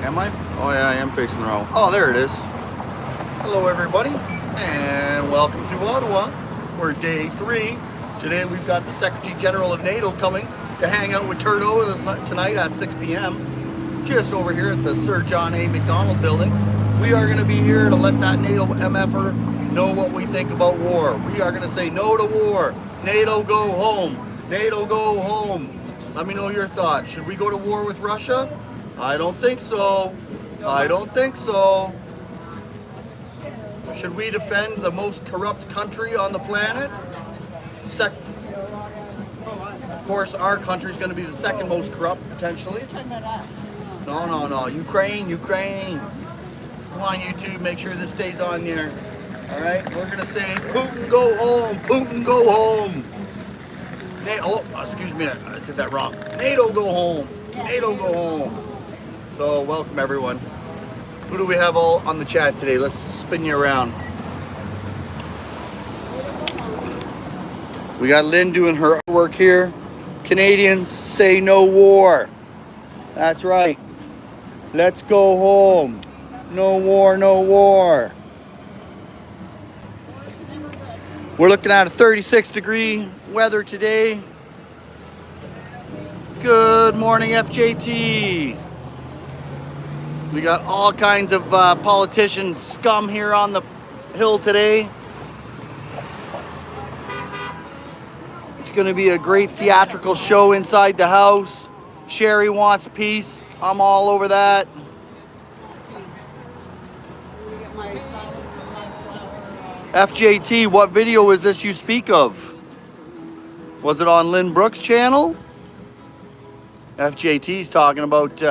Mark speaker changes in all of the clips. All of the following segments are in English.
Speaker 1: Am I? Oh yeah, I am facing the wrong. Oh, there it is. Hello everybody, and welcome to Ottawa. We're day 3. Today we've got the Secretary General of NATO coming to hang out with Trudeau tonight at 6 p.m. just over here at the Sir John A. Macdonald building. We are going to be here to let that NATO MFer know what we think about war. We are going to say no to war. NATO go home. NATO go home. Let me know your thoughts. Should we go to war with Russia? I don't think so. I don't think so. Should we defend the most corrupt country on the planet? Of course, our country is going to be the second most corrupt, potentially.
Speaker 2: You're talking about us.
Speaker 1: No. Ukraine. Come on, YouTube, make sure this stays on there. All right, we're going to say, Putin, go home. Putin, go home. Excuse me, I said that wrong. NATO, go home. NATO, go home. So, welcome, everyone. Who do we have all on the chat today? Let's spin you around. We got Lynn doing her work here. Canadians say no war. That's right. Let's go home. No war, no war. We're looking at a 36-degree weather today. Good morning, FJT. We got all kinds of politician scum here on the hill today. It's going to be a great theatrical show inside the house. Sherry wants peace. I'm all over that. FJT, what video is this you speak of? Was it on Lynn Brooks' channel? FJT's talking about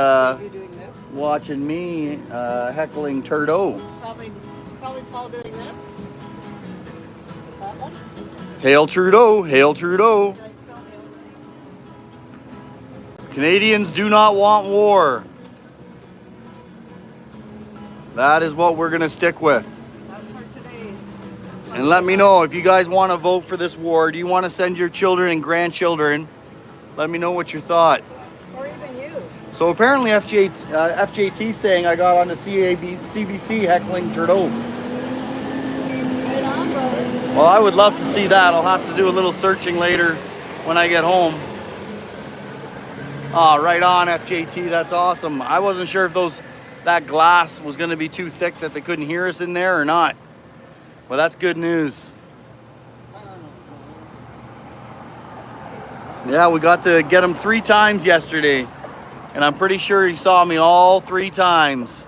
Speaker 1: watching me heckling Trudeau.
Speaker 2: Probably Paul doing this. That one.
Speaker 1: Hail Trudeau, hail Trudeau.
Speaker 2: Did I spell hail?
Speaker 1: Canadians do not want war. That is what we're going to stick with.
Speaker 2: That's for today's.
Speaker 1: And let me know if you guys want to vote for this war. Do you want to send your children and grandchildren? Let me know what you thought.
Speaker 2: Or even you.
Speaker 1: So apparently FJT's saying I got on the CBC heckling Trudeau.
Speaker 2: Right on, brother.
Speaker 1: Well, I would love to see that. I'll have to do a little searching later when I get home. Oh, right on, FJT. That's awesome. I wasn't sure if that glass was going to be too thick that they couldn't hear us in there or not. Well, that's good news. Yeah, we got to get him 3 times yesterday. And I'm pretty sure he saw me all 3 times.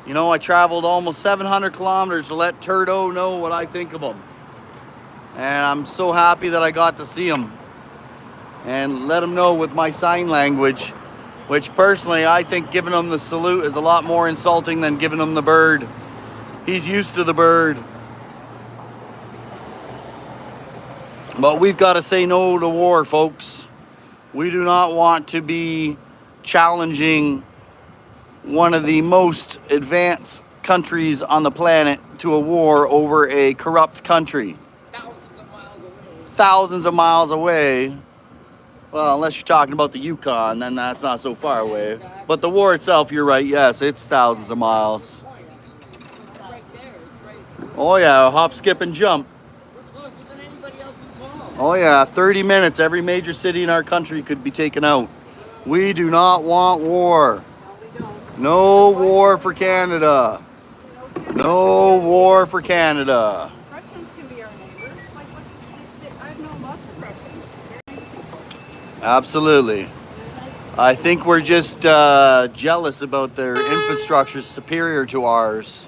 Speaker 1: You know, I traveled almost 700 kilometers to let Trudeau know what I think of him. And I'm so happy that I got to see him. And let him know with my sign language, which personally I think giving him the salute is a lot more insulting than giving him the bird. He's used to the bird. But we've got to say no to war, folks. We do not want to be challenging one of the most advanced countries on the planet to a war over a corrupt country. Thousands of miles away. Well, unless you're talking about the Yukon, then that's not so far away.
Speaker 2: Exactly.
Speaker 1: But the war itself, you're right, yes, it's thousands of miles.
Speaker 2: It's right there. It's right.
Speaker 1: Oh yeah, hop, skip, and jump.
Speaker 2: We're closer than anybody else involved.
Speaker 1: Oh yeah, 30 minutes, every major city in our country could be taken out. We do not want war.
Speaker 2: No, we don't.
Speaker 1: No war for Canada. No war for Canada.
Speaker 2: Russians can be our neighbors. I've known lots of Russians. They're nice people.
Speaker 1: Absolutely.
Speaker 2: They're nice people.
Speaker 1: I think we're just jealous about their infrastructure superior to ours.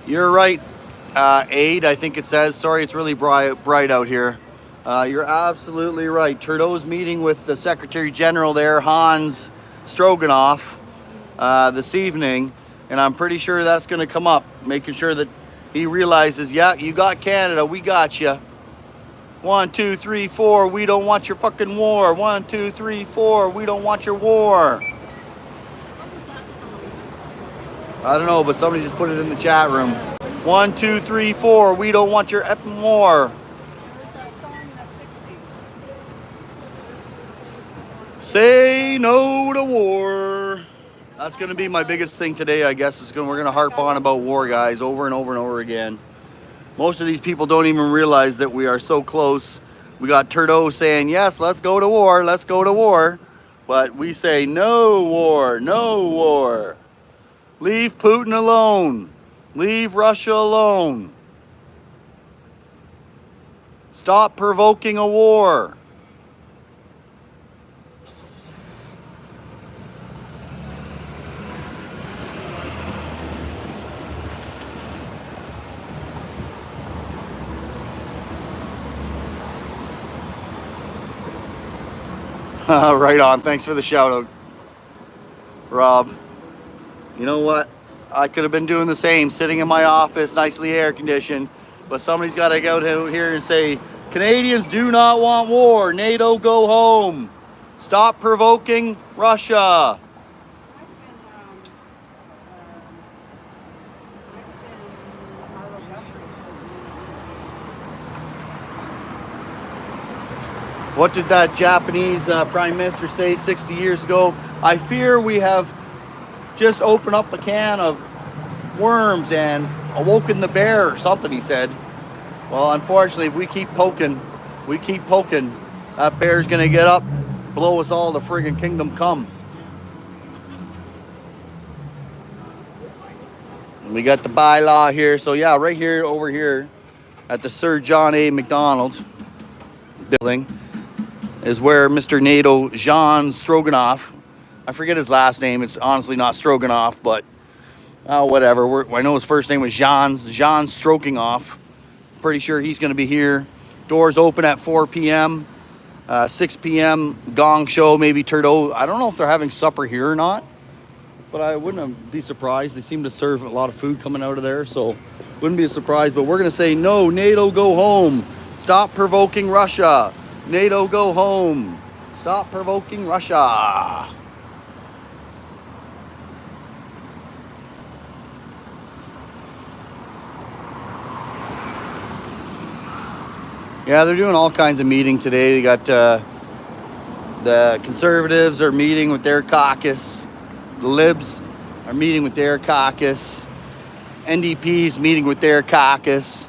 Speaker 1: You're right, Aid, I think it says. Sorry, it's really bright out here. You're absolutely right. Trudeau's meeting with the Secretary General there, Hans Stroganoff, this evening. And I'm pretty sure that's going to come up, making sure that he realizes, yeah, you got Canada, we got you. 1, 2, 3, 4, we don't want your fucking war. 1, 2, 3, 4, we don't want your war. I don't know, but somebody just put it in the chat room. 1, 2, 3, 4, we don't want your effing war.
Speaker 2: There was that song in the 60s.
Speaker 1: Say no to war. That's going to be my biggest thing today, I guess. We're going to harp on about war, guys, over and over and over again. Most of these people don't even realize that we are so close. We got Trudeau saying, yes, let's go to war, let's go to war. But we say, no war, no war. Leave Putin alone. Leave Russia alone. Stop provoking a war. Right on. Thanks for the shout out, Rob. You know what? I could have been doing the same, sitting in my office, nicely air conditioned, but somebody's got to go out here and say, Canadians do not want war. NATO, go home. Stop provoking Russia. What did that Japanese Prime Minister say 60 years ago? I fear we have just opened up a can of worms and awoken the bear or something, he said. Well, unfortunately, if we keep poking, that bear's gonna get up, blow us all to friggin' kingdom come. And we got the bylaw here. So yeah, right here, over here at the Sir John A. Macdonald building is where Mr. NATO Jean Stroganoff, I forget his last name, it's honestly not Stroganoff, but whatever. I know his first name was Jean Stroganoff. Pretty sure he's going to be here. Doors open at 4 p.m., 6 p.m. gong show, maybe Trudeau. I don't know if they're having supper here or not, but I wouldn't be surprised. They seem to serve a lot of food coming out of there, so wouldn't be a surprise. But we're going to say, no, NATO, go home. Stop provoking Russia. NATO, go home. Stop provoking Russia. Yeah, they're doing all kinds of meeting today. They got the Conservatives are meeting with their caucus. The Libs are meeting with their caucus. NDP's meeting with their caucus.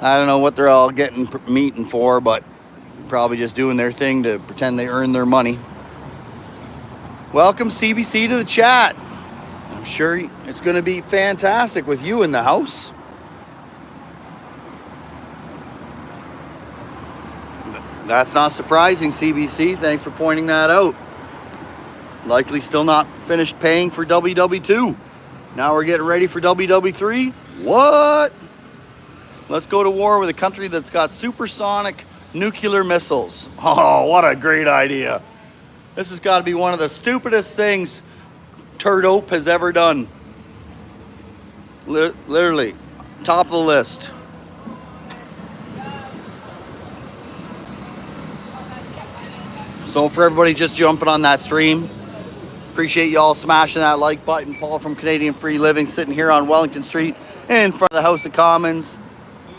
Speaker 1: I don't know what they're all meeting for, but probably just doing their thing to pretend they earned their money. Welcome CBC to the chat. I'm sure it's going to be fantastic with you in the house. That's not surprising, CBC. Thanks for pointing that out. Likely still not finished paying for WW2. Now we're getting ready for WW3. What? Let's go to war with a country that's got supersonic nuclear missiles. Oh, what a great idea. This has got to be one of the stupidest things Trudeau has ever done. Literally, top of the list. So for everybody just jumping on that stream, appreciate you all smashing that like button. Paul from Canadian Free Living, sitting here on Wellington Street in front of the House of Commons.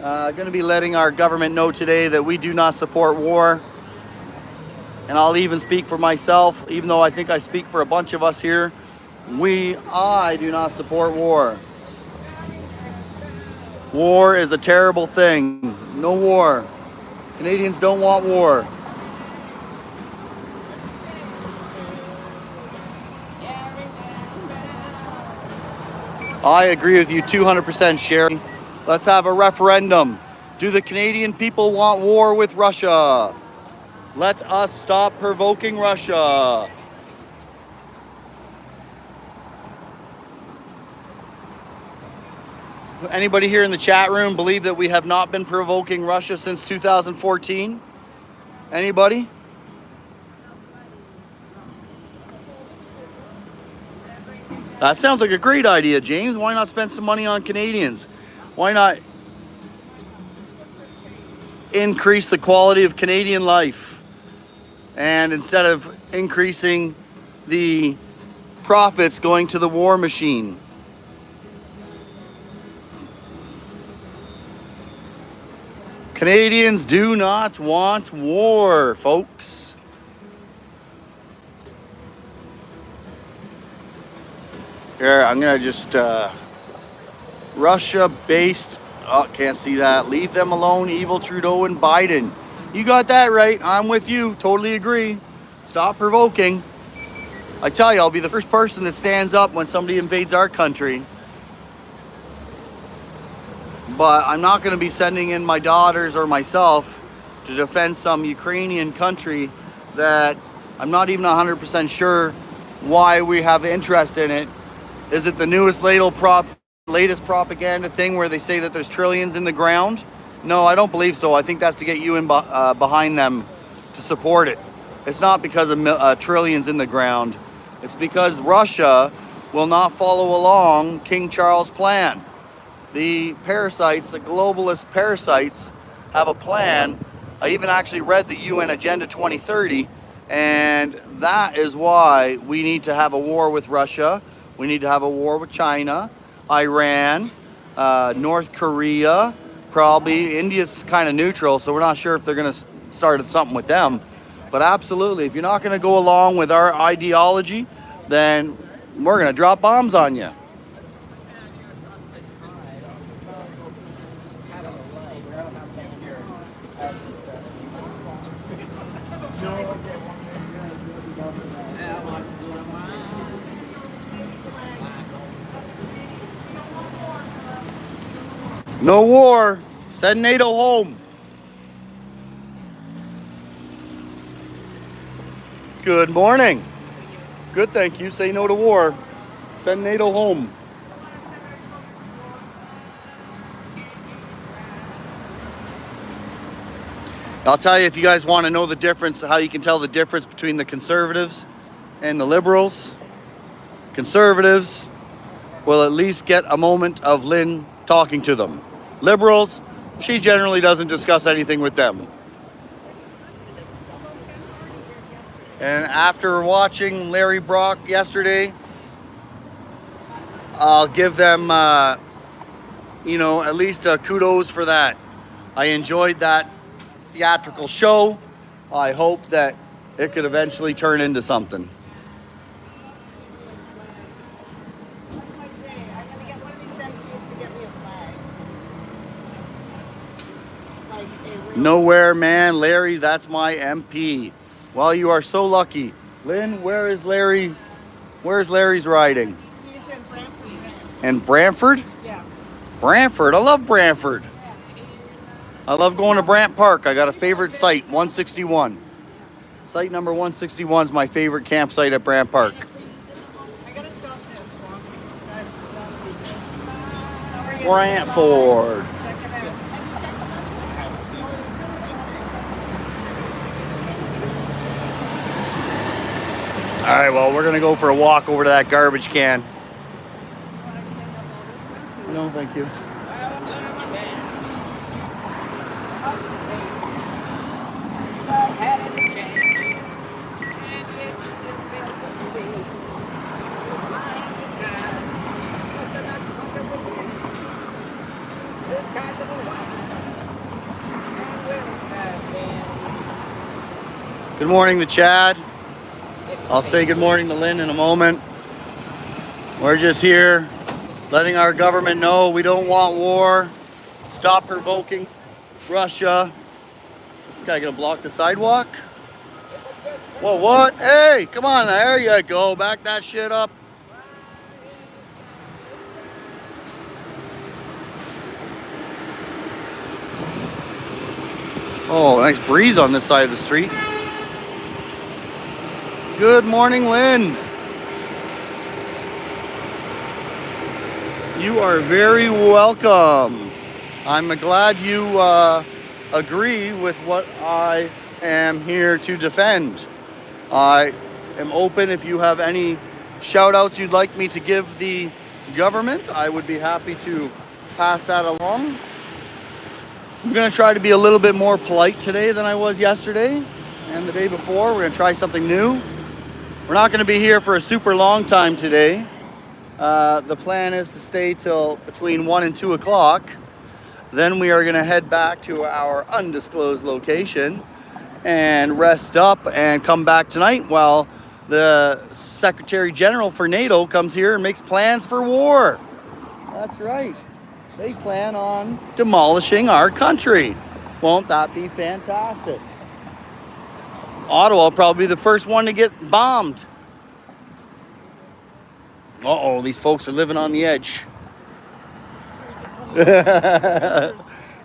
Speaker 1: Going to be letting our government know today that we do not support war. And I'll even speak for myself, even though I think I speak for a bunch of us here. I do not support war. War is a terrible thing. No war. Canadians don't want war. I agree with you 200%, Sherry. Let's have a referendum. Do the Canadian people want war with Russia? Let us stop provoking Russia. Anybody here in the chat room believe that we have not been provoking Russia since 2014? Anybody? That sounds like a great idea, James. Why not spend some money on Canadians? Why not increase the quality of Canadian life? And instead of increasing the profits going to the war machine. Canadians do not want war, folks. Here, I'm gonna just Russia-based. Oh, can't see that. Leave them alone, evil Trudeau and Biden. You got that right. I'm with you. Totally agree. Stop provoking. I tell you, I'll be the first person that stands up when somebody invades our country. But I'm not going to be sending in my daughters or myself to defend some Ukrainian country that I'm not even 100% sure why we have interest in it. Is it the newest latest propaganda thing where they say that there's trillions in the ground? No, I don't believe so. I think that's to get you in behind them to support it. It's not because of trillions in the ground. It's because Russia will not follow along King Charles' plan. The parasites, the globalist parasites, have a plan. I even actually read the UN Agenda 2030, and that is why we need to have a war with Russia. We need to have a war with China, Iran, North Korea, probably. India's kind of neutral, so we're not sure if they're going to start something with them. But absolutely, if you're not going to go along with our ideology, then we're going to drop bombs on you. No war. Send NATO home. Good morning. Good, thank you. Say no to war. Send NATO home. I'll tell you, if you guys want to know the difference, how you can tell the difference between the conservatives and the liberals. Conservatives will at least get a moment of Lynn talking to them. Liberals, she generally doesn't discuss anything with them. And after watching Larry Brock yesterday, I'll give them, at least kudos for that. I enjoyed that theatrical show. I hope that it could eventually turn into something. Nowhere, man. Larry, that's my MP. Well, you are so lucky. Lynn, where is Larry? Where's Larry's riding?
Speaker 2: He's in Brantford.
Speaker 1: In Brantford?
Speaker 2: Yeah.
Speaker 1: Brantford. I love Brantford. I love going to Brant Park. I got a favorite site, 161. Site number 161 is my favorite campsite at Brant Park.
Speaker 2: I gotta stop this walking.
Speaker 1: Brantford. All right, well, we're going to go for a walk over to that garbage can. No, thank you. Good morning to Chad. I'll say good morning to Lynn in a moment. We're just here letting our government know we don't want war. Stop provoking Russia. Is this guy gonna block the sidewalk? Whoa, what? Hey, come on, there you go. Back that shit up. Oh, nice breeze on this side of the street. Good morning, Lynn. You are very welcome. I'm glad you agree with what I am here to defend. I am open. If you have any shout outs you'd like me to give the government, I would be happy to pass that along. I'm going to try to be a little bit more polite today than I was yesterday and the day before. We're going to try something new. We're not going to be here for a super long time today. The plan is to stay till between 1 and 2 o'clock. Then we are going to head back to our undisclosed location and rest up and come back tonight while The Secretary General for NATO comes here and makes plans for war. That's right. They plan on demolishing our country. Won't that be fantastic? Ottawa will probably be the first one to get bombed. Uh-oh, these folks are living on the edge.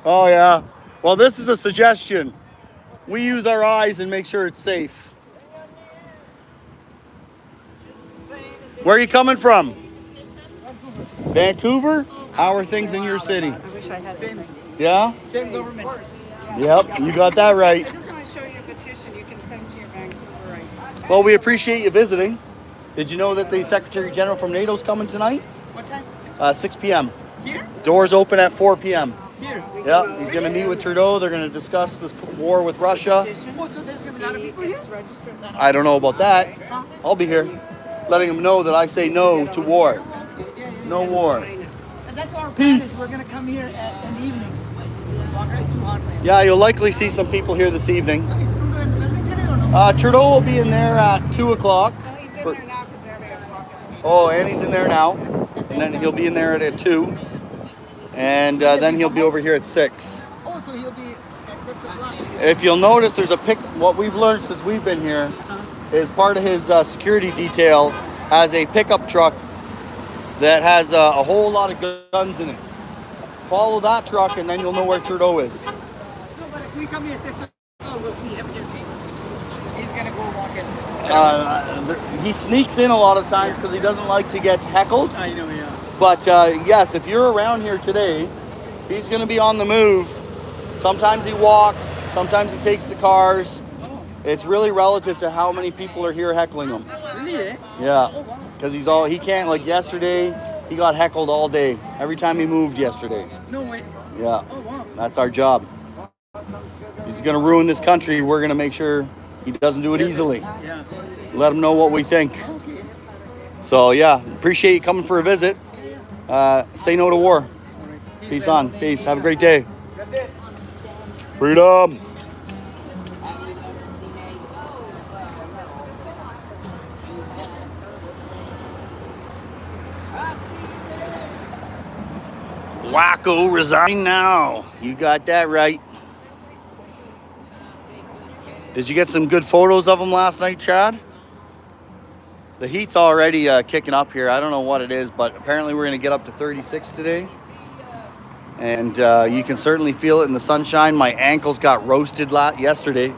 Speaker 1: Oh, yeah. Well, this is a suggestion. We use our eyes and make sure it's safe. Where are you coming from? Vancouver? How are things in your city?
Speaker 2: I wish I had
Speaker 3: Same,
Speaker 1: Yeah?
Speaker 3: same government.
Speaker 1: Yep, you got that right.
Speaker 2: I just want to show you a petition you can send to your Vancouverites.
Speaker 1: Well, we appreciate you visiting. Did you know that the Secretary General from NATO is coming tonight?
Speaker 3: What time?
Speaker 1: 6 p.m.
Speaker 3: Here?
Speaker 1: Doors open at 4 p.m.
Speaker 3: Here.
Speaker 1: Yep, he's going to meet with Trudeau. They're going to discuss this war with Russia.
Speaker 2: Petition.
Speaker 3: Oh, so there's gonna be a lot of people here?
Speaker 2: It's registered.
Speaker 1: I don't know about that. I'll be here, letting them know that I say no to war.
Speaker 3: Okay, yeah.
Speaker 1: No war.
Speaker 3: And that's our plan
Speaker 1: Peace.
Speaker 3: is we're gonna come here in the evenings. Longer is too hot right now.
Speaker 1: Yeah, you'll likely see some people here this evening.
Speaker 3: Is Trudeau in the building today or no?
Speaker 1: Trudeau will be in there at 2 o'clock.
Speaker 2: Well, he's in there now because every o'clock is meeting.
Speaker 1: Oh, and he's in there now. And then he'll be in there at 2. And then he'll be over here at 6.
Speaker 3: Oh, so he'll be at 6 o'clock.
Speaker 1: If you'll notice, there's a pick. What we've learned since we've been here is part of his security detail has a pickup truck that has a whole lot of guns in it. Follow that truck, and then you'll know where Trudeau is.
Speaker 3: No, but if we come here at 6 o'clock, we'll see him again. He's gonna go walk in.
Speaker 1: He sneaks in a lot of times because he doesn't like to get heckled.
Speaker 3: I know, yeah.
Speaker 1: But yes, if you're around here today, he's going to be on the move. Sometimes he walks, sometimes he takes the cars.
Speaker 3: Oh,
Speaker 1: It's really relative to how many people are here heckling him.
Speaker 3: really? Eh?
Speaker 1: Yeah, because he can't, like yesterday, he got heckled all day. Every time he moved yesterday.
Speaker 3: No way.
Speaker 1: Yeah,
Speaker 3: Oh, wow.
Speaker 1: that's our job. He's going to ruin this country. We're going to make sure he doesn't do it easily.
Speaker 3: Yeah.
Speaker 1: Let him know what we think.
Speaker 3: Okay.
Speaker 1: So yeah, appreciate you coming for a visit. Say no to war. Peace on. Peace. Have a great day. Freedom. Wacko, resign now. You got that right. Did you get some good photos of him last night, Chad? The heat's already kicking up here. I don't know what it is, but apparently we're going to get up to 36 today. And you can certainly feel it in the sunshine. My ankles got roasted yesterday.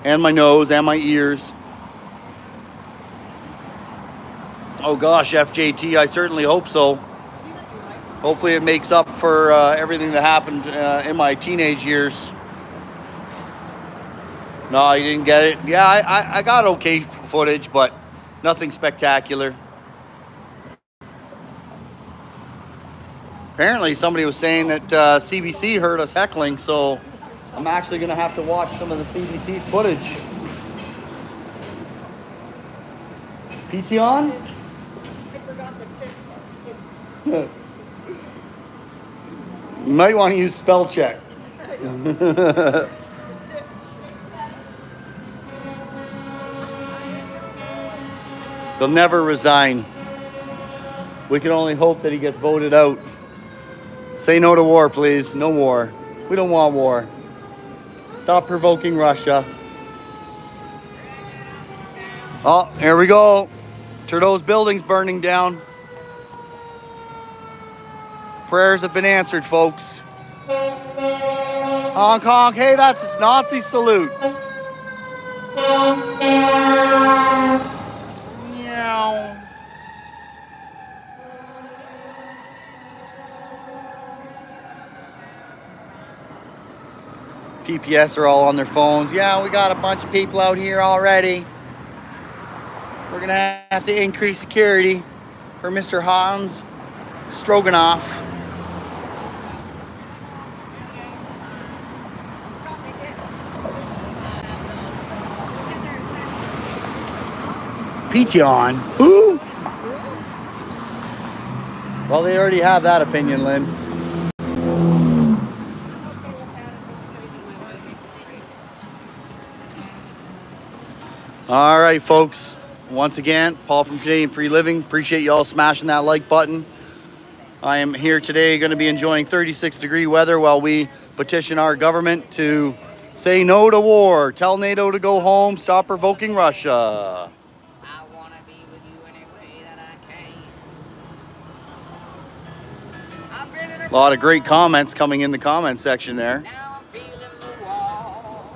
Speaker 1: And my nose and my ears. Oh gosh, FJT, I certainly hope so. Hopefully it makes up for everything that happened in my teenage years. No, you didn't get it? Yeah, I got okay footage, but nothing spectacular. Apparently somebody was saying that CBC heard us heckling, so I'm actually going to have to watch some of the CBC's footage. PT on?
Speaker 2: I forgot the tip.
Speaker 1: You might want to use spell check. They'll never resign. We can only hope that he gets voted out. Say no to war, please. No war. We don't want war. Stop provoking Russia. Oh, here we go. Trudeau's building's burning down. Prayers have been answered, folks. Hong Kong. Hey, that's his Nazi salute. Meow. PPS are all on their phones. Yeah, we got a bunch of people out here already. We're gonna have to increase security for Mr. Hans Stroganoff. Petion. Who? Well, they already have that opinion, Lynn. All right, folks. Once again, Paul from Canadian Free Living. Appreciate you all smashing that like button. I am here today going to be enjoying 36-degree weather while we petition our government to say no to war. Tell NATO to go home. Stop provoking Russia.
Speaker 4: I wanna be with you any way that I can. I've been in
Speaker 1: A lot of great comments coming in the comment section there.
Speaker 4: now I'm feeling the wall.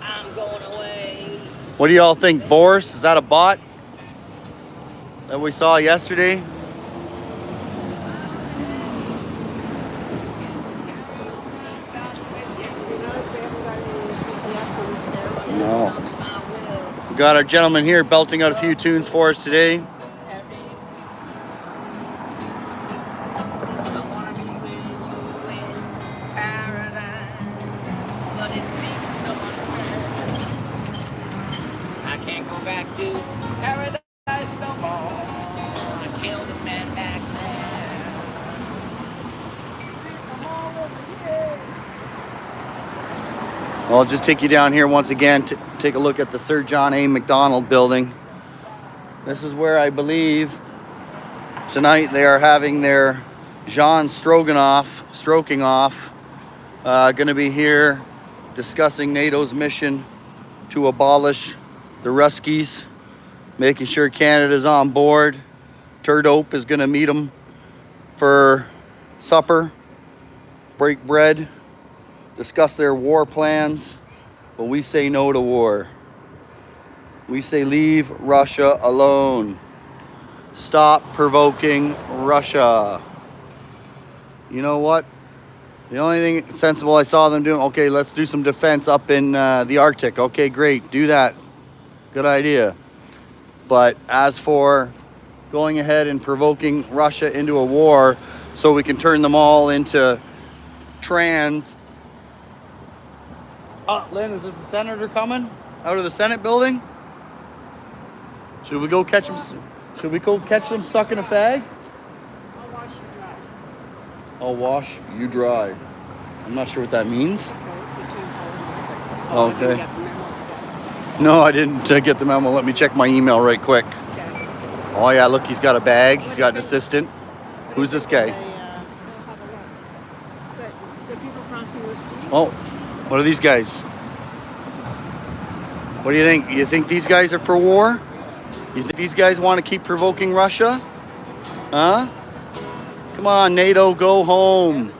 Speaker 4: I'm going away.
Speaker 1: What do y'all think, Boris? Is that a bot that we saw yesterday? No. We got our gentleman here belting out a few tunes for us today.
Speaker 4: I wanna be with you in paradise, but it seems so unfair. I can't go back to paradise no more. I killed a man back there.
Speaker 1: I'll just take you down here once again to take a look at the Sir John A. Macdonald building. This is where I believe tonight they are having their Jean Stroganoff, stroking off. Going to be here discussing NATO's mission to abolish the Ruskies, making sure Canada's on board. Turdope is going to meet them for supper, break bread, discuss their war plans, but we say no to war. We say leave Russia alone. Stop provoking Russia. You know what? The only thing sensible I saw them doing, okay, let's do some defense up in the Arctic. Okay, great, do that. Good idea. But as for going ahead and provoking Russia into a war so we can turn them all into trans. Lynn, is this a senator coming out of the Senate building? Should we go catch him? Should we go catch them sucking a fag?
Speaker 2: I'll wash you dry.
Speaker 1: I'll wash you dry. I'm not sure what that means.
Speaker 2: Oh,
Speaker 1: Okay.
Speaker 2: I didn't get the memo, yes.
Speaker 1: No, I didn't get the memo. Let me check my email right quick.
Speaker 2: Okay.
Speaker 1: Oh yeah, look, he's got a bag. He's got an assistant. Who's this guy?
Speaker 2: They'll have a look. The people crossing the street.
Speaker 1: Oh, what are these guys? What do you think? You think these guys are for war? You think these guys want to keep provoking Russia? Huh? Come on, NATO, go home.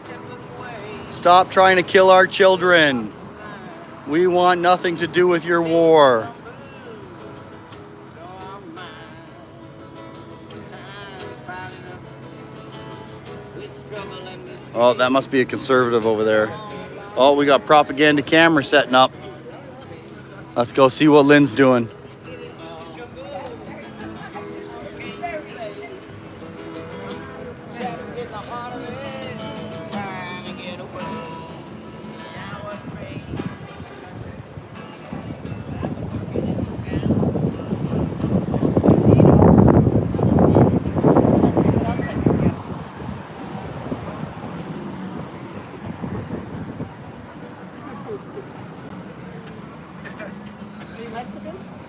Speaker 1: Stop trying to kill our children. We want nothing to do with your war. Oh, that must be a conservative over there. Oh, we got propaganda camera setting up. Let's go see what Lynn's doing.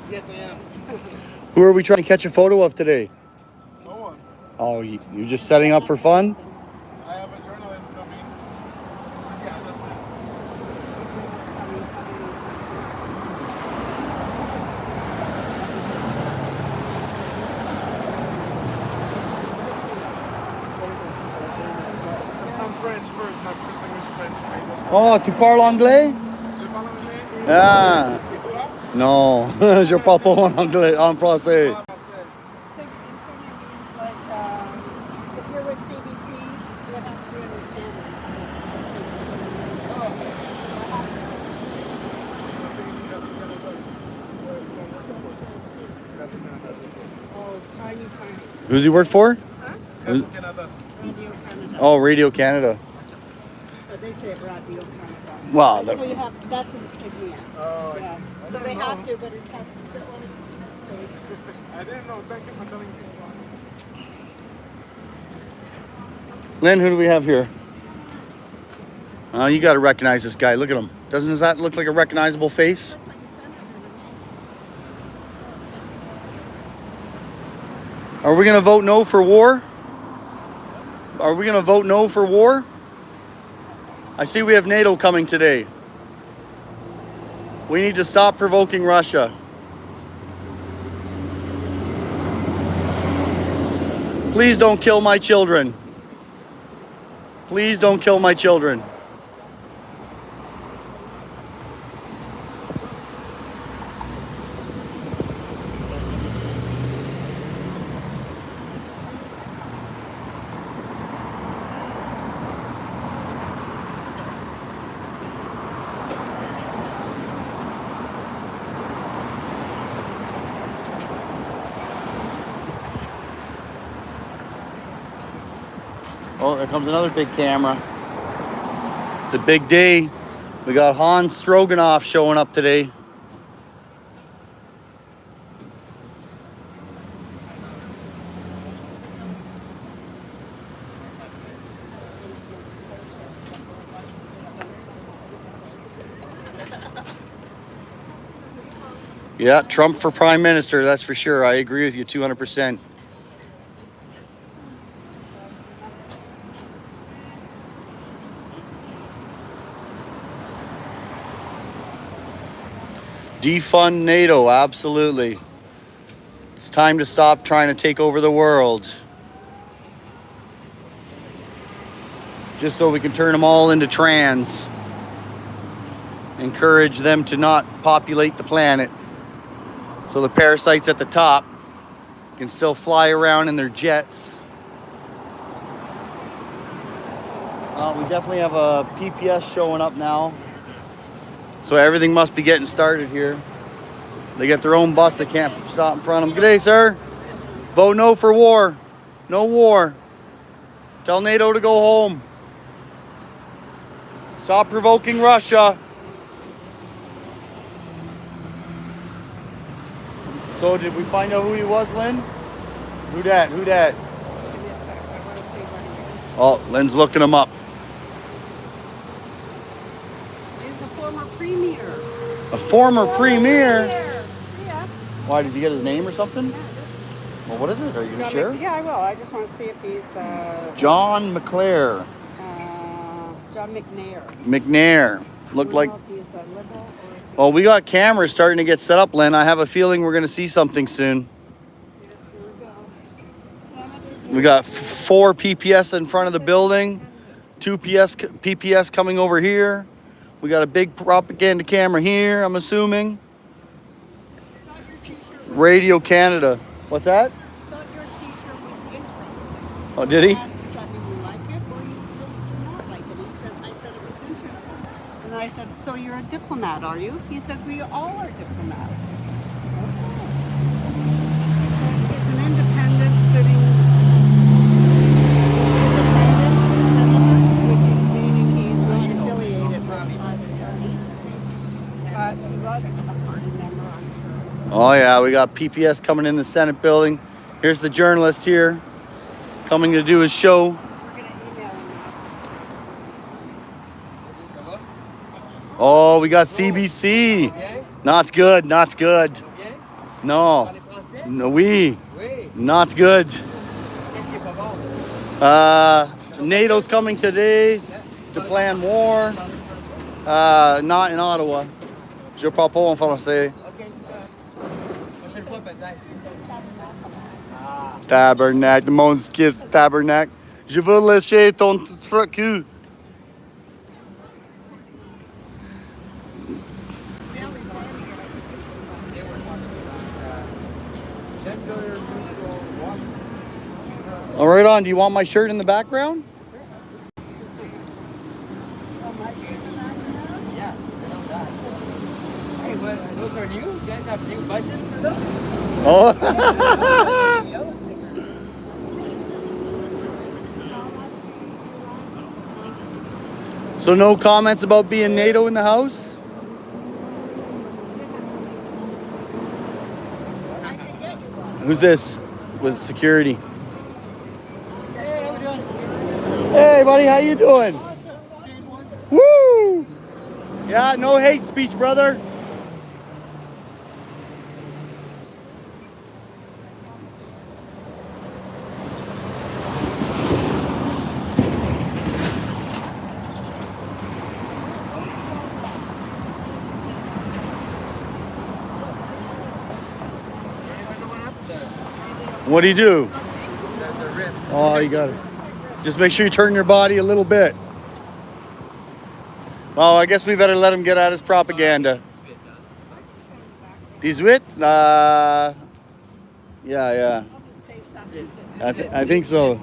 Speaker 3: Yes, I am.
Speaker 1: Who are we trying to catch a photo of today?
Speaker 5: No one.
Speaker 1: Oh, you're just setting up for fun?
Speaker 5: I have a journalist coming. Yeah, that's it. I'm French first, my first language is French.
Speaker 1: Oh, tu parles anglais?
Speaker 5: Je parle anglais.
Speaker 1: Ah,
Speaker 5: Et toi?
Speaker 1: non, je parle pas en anglais, en français.
Speaker 5: Ah, français.
Speaker 2: It's like, if you're with CBC, you have to understand Oh, tiny.
Speaker 1: Who's he work for?
Speaker 2: Huh?
Speaker 1: Who's-
Speaker 5: Canada.
Speaker 2: Radio Canada.
Speaker 1: Oh, Radio Canada.
Speaker 2: But they say Radio Canada.
Speaker 1: Wow,
Speaker 2: So
Speaker 1: that-
Speaker 2: you have, that's an insignia.
Speaker 5: Oh, I
Speaker 2: Yeah.
Speaker 5: see. I
Speaker 2: So
Speaker 5: didn't
Speaker 2: they
Speaker 5: know.
Speaker 2: have to, but it has to only
Speaker 5: I didn't know. Thank you for telling me.
Speaker 1: Lynn, who do we have here? You got to recognize this guy. Look at him. Doesn't that look like a recognizable face?
Speaker 2: looks like a senator.
Speaker 1: Are we going to vote no for war? Are we going to vote no for war? I see we have NATO coming today. We need to stop provoking Russia. Please don't kill my children. Please don't kill my children. Oh, there comes another big camera. It's a big day. We got Hans Stroganoff showing up today. Yeah, Trump for Prime Minister, that's for sure. I agree with you 200%. Defund NATO, absolutely. It's time to stop trying to take over the world. Just so we can turn them all into trans. Encourage them to not populate the planet. So the parasites at the top can still fly around in their jets. We definitely have a PPS showing up now. So everything must be getting started here. They get their own bus. They can't stop in front of them. Good day, sir. Vote no for war. No war. Tell NATO to go home. Stop provoking Russia. So did we find out who he was, Lynn? Who dat? Who dat?
Speaker 2: Just give me a sec. I want to see what he is.
Speaker 1: Oh, Lynn's looking him up.
Speaker 2: He's a former premier.
Speaker 1: A former premier?
Speaker 2: Yeah.
Speaker 1: Why, did you get his name or something? Well, what is it? Are you going to share?
Speaker 2: Yeah, I will. I just want to see if he's
Speaker 1: John McClare.
Speaker 2: John McNair.
Speaker 1: McNair. Looked like...
Speaker 2: I don't know if he's a liberal or if he's
Speaker 1: Well, we got cameras starting to get set up, Lynn. I have a feeling we're going to see something soon.
Speaker 2: here we go. Senator
Speaker 1: We got 4 PPS in front of the building. 2 PPS coming over here. We got a big propaganda camera here, I'm assuming.
Speaker 2: thought your t-shirt was,
Speaker 1: Radio Canada. What's that?
Speaker 2: thought your t-shirt was interesting.
Speaker 1: Oh, did he?
Speaker 2: I asked, does that mean you like it or you do not like it? I said it was interesting. And I said, so you're a diplomat, are you? He said, we all are diplomats. Okay. He's an independent sitting senator, which is meaning he's not affiliated with either parties. But he was a party member, I'm sure.
Speaker 1: Oh, yeah, we got PPS coming in the Senate building. Here's the journalist here coming to do his show.
Speaker 2: We're going to email him now.
Speaker 1: Oh, we got CBC. Not good, not good. No. No, oui. Not good. NATO's coming today to plan war. Not in Ottawa. Je parle pas en français.
Speaker 2: He says tabernacle.
Speaker 1: Tabernacle, le monde kiss tabernacle. Je veux lécher ton cul. All right, on. Do you want my shirt in the background?
Speaker 3: Yeah, I know that. Hey, but those are new? You guys have new budgets for those?
Speaker 1: Oh.
Speaker 3: Yellow stickers.
Speaker 1: So no comments about being NATO in the house? Who's this with security?
Speaker 3: Hey, how we doing?
Speaker 1: Hey, buddy, how you doing? Woo! Yeah, no hate speech, brother. What do you do?
Speaker 3: There's a rip.
Speaker 1: Oh, you got it. Just make sure you turn your body a little bit. Well, I guess we better let him get at his propaganda. 18? Yeah. I think so.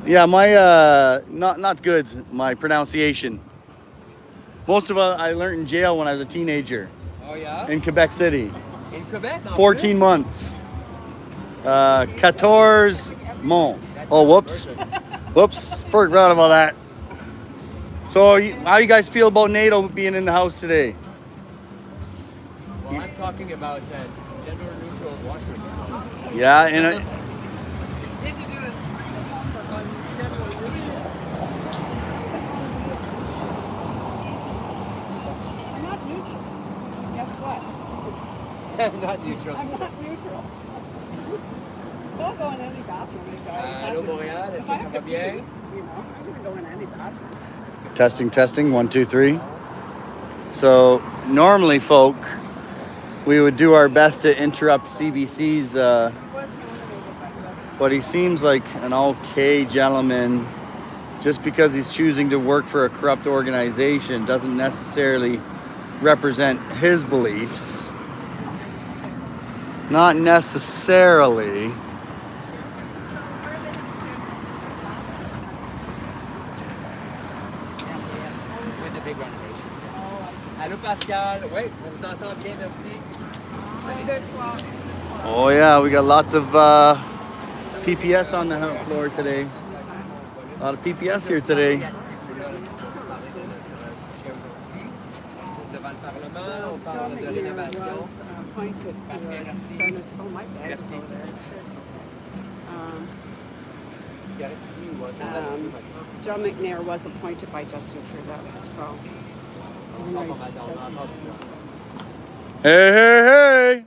Speaker 1: Yeah, my not good. My pronunciation. Most of it I learned in jail when I was a teenager.
Speaker 3: Oh yeah?
Speaker 1: In Quebec City.
Speaker 3: In Quebec?
Speaker 1: 14 months. 14 months. Oh, whoops. Whoops. Forgot about that. So, how you guys feel about NATO being in the house today?
Speaker 3: Well, I'm talking about gender neutral washrooms.
Speaker 1: Yeah, and
Speaker 2: Did you do this on general neutral? I'm not neutral. Guess what?
Speaker 3: Not neutral.
Speaker 2: I'm not neutral. Don't go in any bathroom.
Speaker 3: Allô, Montréal, est-ce que ça va bien?
Speaker 2: You know, I'm gonna go in any bathroom.
Speaker 1: testing. 1, 2, 3. So, normally, folk, we would do our best to interrupt CBC's, but he seems like an okay gentleman. Just because he's choosing to work for a corrupt organization doesn't necessarily represent his beliefs. Not necessarily.
Speaker 3: With the big renovations, yeah. Allô, Pascal. Oui, on vous entend bien, merci.
Speaker 1: Oh yeah, we got lots of PPS on the floor today. A lot of PPS here today.
Speaker 3: Devant le Parlement, on parle de rénovation.
Speaker 2: Appointed senator. Oh, my bag's over there. John McNair was appointed by Justin Trudeau, so. Anyways,
Speaker 1: Hey.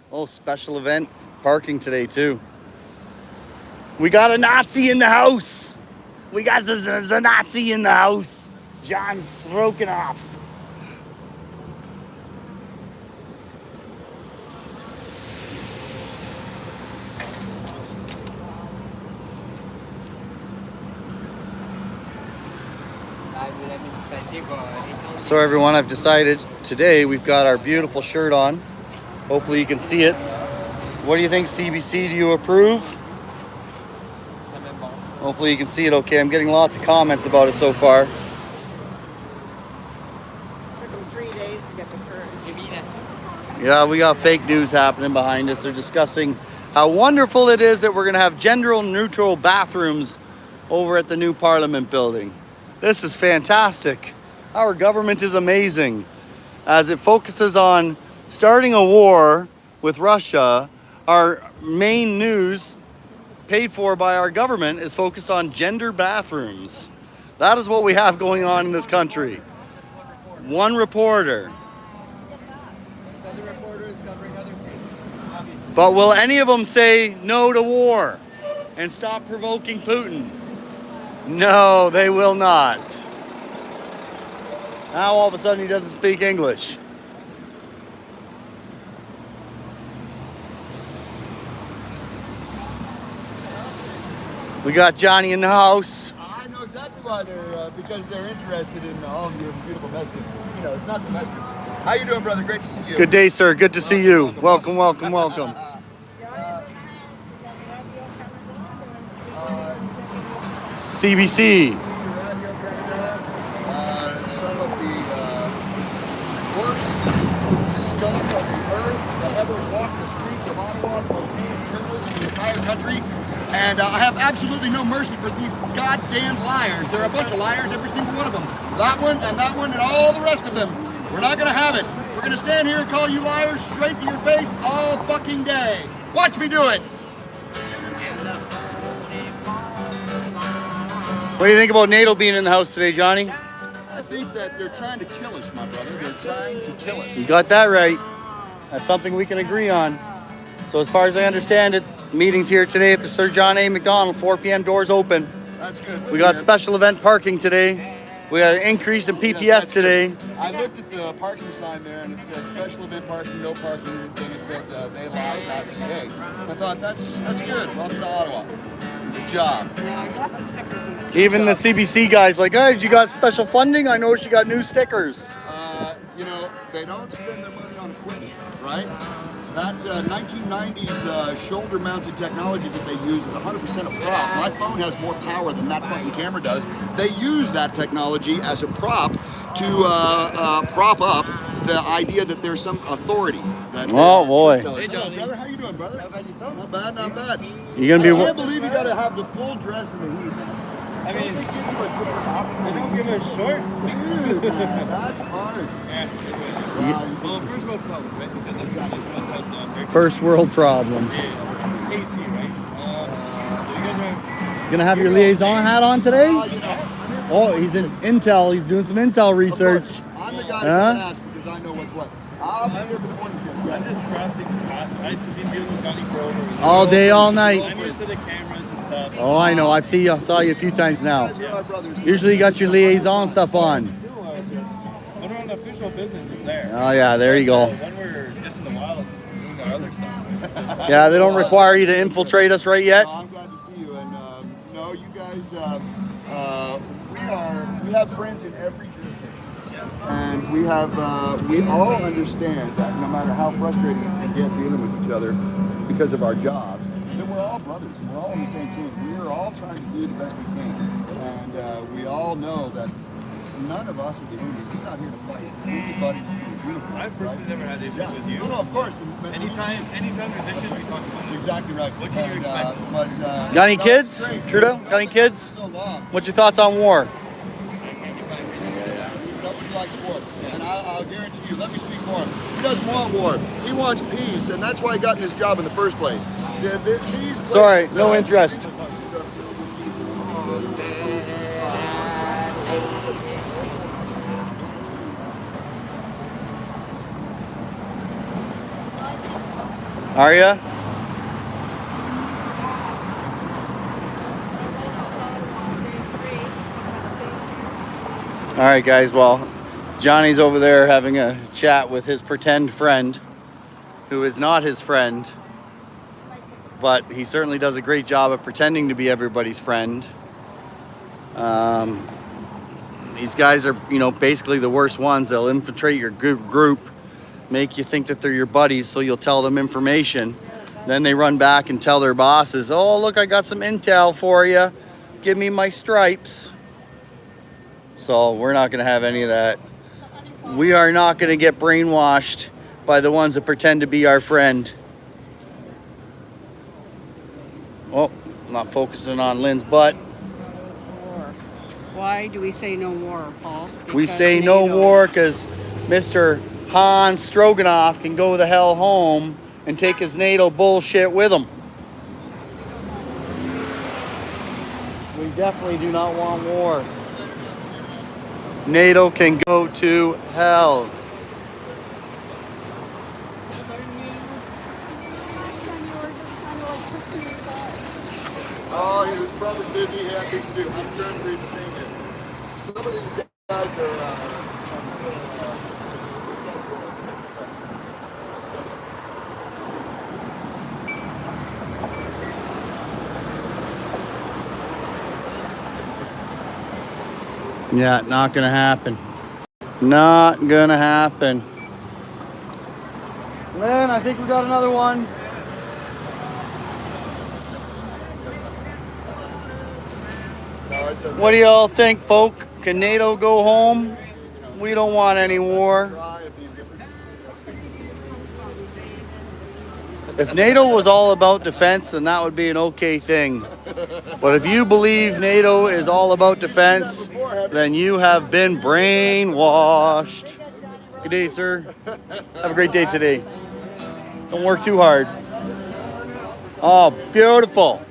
Speaker 1: Oh, special event parking today too. We got a Nazi in the house. We got the Nazi in the house. John's stroking off. So everyone, I've decided today we've got our beautiful shirt on. Hopefully you can see it. What do you think, CBC? Do you approve? Hopefully you can see it okay. I'm getting lots of comments about it so far.
Speaker 2: took them 3 days to get the current.
Speaker 1: Yeah, we got fake news happening behind us. They're discussing how wonderful it is that we're going to have gender neutral bathrooms over at the new Parliament building. This is fantastic. Our government is amazing as it focuses on starting a war with Russia. Our main news paid for by our government is focused on gender bathrooms. That is what we have going on in this country. One reporter. But will any of them say no to war and stop provoking Putin? No, they will not. Now all of a sudden he doesn't speak English. We got Johnny in the house.
Speaker 6: I know exactly why they're, because they're interested in all of your beautiful messages. You know, it's not the message. How you doing, brother? Great to see you.
Speaker 1: Good day, sir. Good to see you. Welcome. CBC.
Speaker 6: Some of the worst scum of the earth that ever walked the streets of Ottawa for these journalists in the entire country. And I have absolutely no mercy for these goddamn liars. They're a bunch of liars, every single one of them. That one and all the rest of them. We're not going to have it. We're going to stand here and call you liars straight to your face all fucking day. Watch me do it.
Speaker 1: What do you think about NATO being in the house today, Johnny?
Speaker 6: I think that they're trying to kill us, my brother. They're trying to kill us.
Speaker 1: You got that right. That's something we can agree on. So as far as I understand it, meetings here today at the Sir John A. Macdonald, 4 p.m. doors open.
Speaker 6: That's good.
Speaker 1: We got special event parking today. We got an increase in PPS
Speaker 6: Yes,
Speaker 1: today.
Speaker 6: I looked at the parking sign there, and it said special event parking, no parking, and it said theylive.ca. I thought that's good. Welcome to Ottawa. Good job.
Speaker 2: Yeah, I got the stickers in the
Speaker 1: Even the CBC guys like, hey, you got special funding? I noticed you got new stickers.
Speaker 6: You know, they don't spend their money on equipment, right? That 1990s shoulder-mounted technology that they use is 100% a prop. My phone has more power than that fucking camera does. They use that technology as a prop to prop up the idea that there's some authority. That
Speaker 1: Oh, boy.
Speaker 6: Hey, John, brother, how you doing, brother? How about yourself? Not bad, not bad.
Speaker 1: You're gonna
Speaker 6: I
Speaker 1: be.
Speaker 6: can't believe you got to have the full dress in the heat, man.
Speaker 5: I mean,
Speaker 6: They give you a different outfit.
Speaker 5: they don't give us shorts.
Speaker 6: Dude, man, that's hard.
Speaker 5: Well, first world problem, right? Because I'm trying to what's out there.
Speaker 1: First world problems.
Speaker 5: AC, right? So you guys are.
Speaker 1: Gonna have your liaison hat on today?
Speaker 6: You know,
Speaker 1: Oh, he's in Intel. He's doing some Intel research.
Speaker 6: I'm the guy
Speaker 1: Huh?
Speaker 6: that ask because I know what's what. I'll be here for the morning shift.
Speaker 5: I'm just crossing paths. I've been dealing with Johnny for over.
Speaker 1: All day, all night.
Speaker 5: I'm used to the cameras and stuff.
Speaker 1: Oh, I know. I saw you a few times now.
Speaker 6: You're my brothers.
Speaker 1: Usually you got your liaison stuff on.
Speaker 5: Still, when we're on official business, is there.
Speaker 1: Oh yeah, there you go.
Speaker 5: When we're just in the wild doing our other stuff.
Speaker 1: Yeah, they don't require you to infiltrate us right yet.
Speaker 6: No, I'm glad to see you. And no, you guys, we have friends in every jurisdiction. And we all understand that no matter how frustrating it can get dealing with each other because of our jobs, that we're all brothers. We're all on the same team. We are all trying to do the best we can. And we all know that none of us are the enemies. We're not here to fight anybody who's uniform.
Speaker 5: I've personally never had issues with you.
Speaker 6: No, of course. But
Speaker 5: Anytime there's issues, we talk about it.
Speaker 6: exactly right.
Speaker 5: What can you expect?
Speaker 6: Got
Speaker 1: Got any kids, Trudeau? Got any kids?
Speaker 6: So long.
Speaker 1: What's your thoughts on war?
Speaker 6: Nobody likes war. And I'll guarantee you, let me speak for him. He doesn't want war. He wants peace, and that's why he got in this job in the first place. These
Speaker 1: Sorry,
Speaker 6: places,
Speaker 1: no interest. Are ya? All right, guys. Well, Johnny's over there having a chat with his pretend friend, who is not his friend, but he certainly does a great job of pretending to be everybody's friend. These guys are, basically the worst ones. They'll infiltrate your group, make you think that they're your buddies, so you'll tell them information. Then they run back and tell their bosses, oh, look, I got some intel for you. Give me my stripes. So we're not going to have any of that. We are not going to get brainwashed by the ones that pretend to be our friend. Oh, not focusing on Lynn's butt.
Speaker 2: Why do we say no war, Paul?
Speaker 1: We
Speaker 2: Because
Speaker 1: say no
Speaker 2: NATO.
Speaker 1: war because Mr. Hans Stroganoff can go the hell home and take his NATO bullshit with him. We definitely do not want war. NATO can go to hell.
Speaker 6: Oh, he was probably busy. He had things to do. I'm sure he's saying it. Some of these guys are.
Speaker 1: Yeah, not gonna happen. Not gonna happen. Lynn, I think we got another one.
Speaker 6: No, it's okay.
Speaker 1: What do y'all think, folk? Can NATO go home? We don't want any war. If NATO was all about defense, then that would be an okay thing. But if you believe NATO is all about defense, then you have been brainwashed. Good day, sir. Have a great day today. Don't work too hard. Oh, beautiful.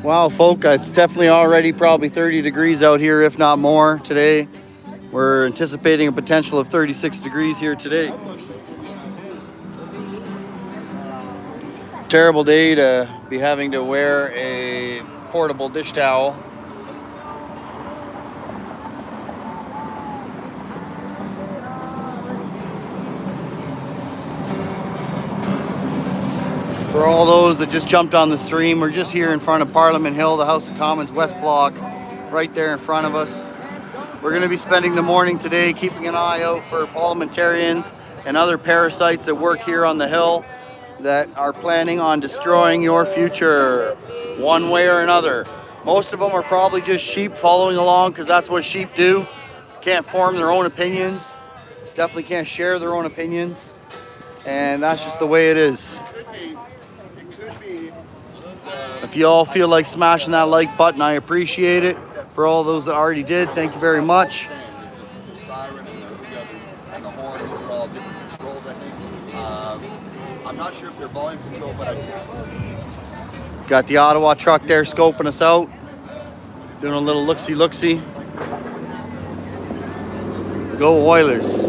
Speaker 1: Wow, folk, it's definitely already probably 30 degrees out here, if not more, today. We're anticipating a potential of 36 degrees here today. Terrible day to be having to wear a portable dish towel. For all those that just jumped on the stream, we're just here in front of Parliament Hill, the House of Commons West Block, right there in front of us. We're going to be spending the morning today keeping an eye out for parliamentarians and other parasites that work here on the Hill that are planning on destroying your future one way or another. Most of them are probably just sheep following along because that's what sheep do. Can't form their own opinions. Definitely can't share their own opinions. And that's just the way it is. If you all feel like smashing that like button, I appreciate it. For all those that already did, thank you very much.
Speaker 6: The siren and the horn, these are all different controls, I think. I'm not sure if they're volume control, but I
Speaker 1: Got the Ottawa truck there scoping us out. Doing a little looksy-looksy. Go Oilers.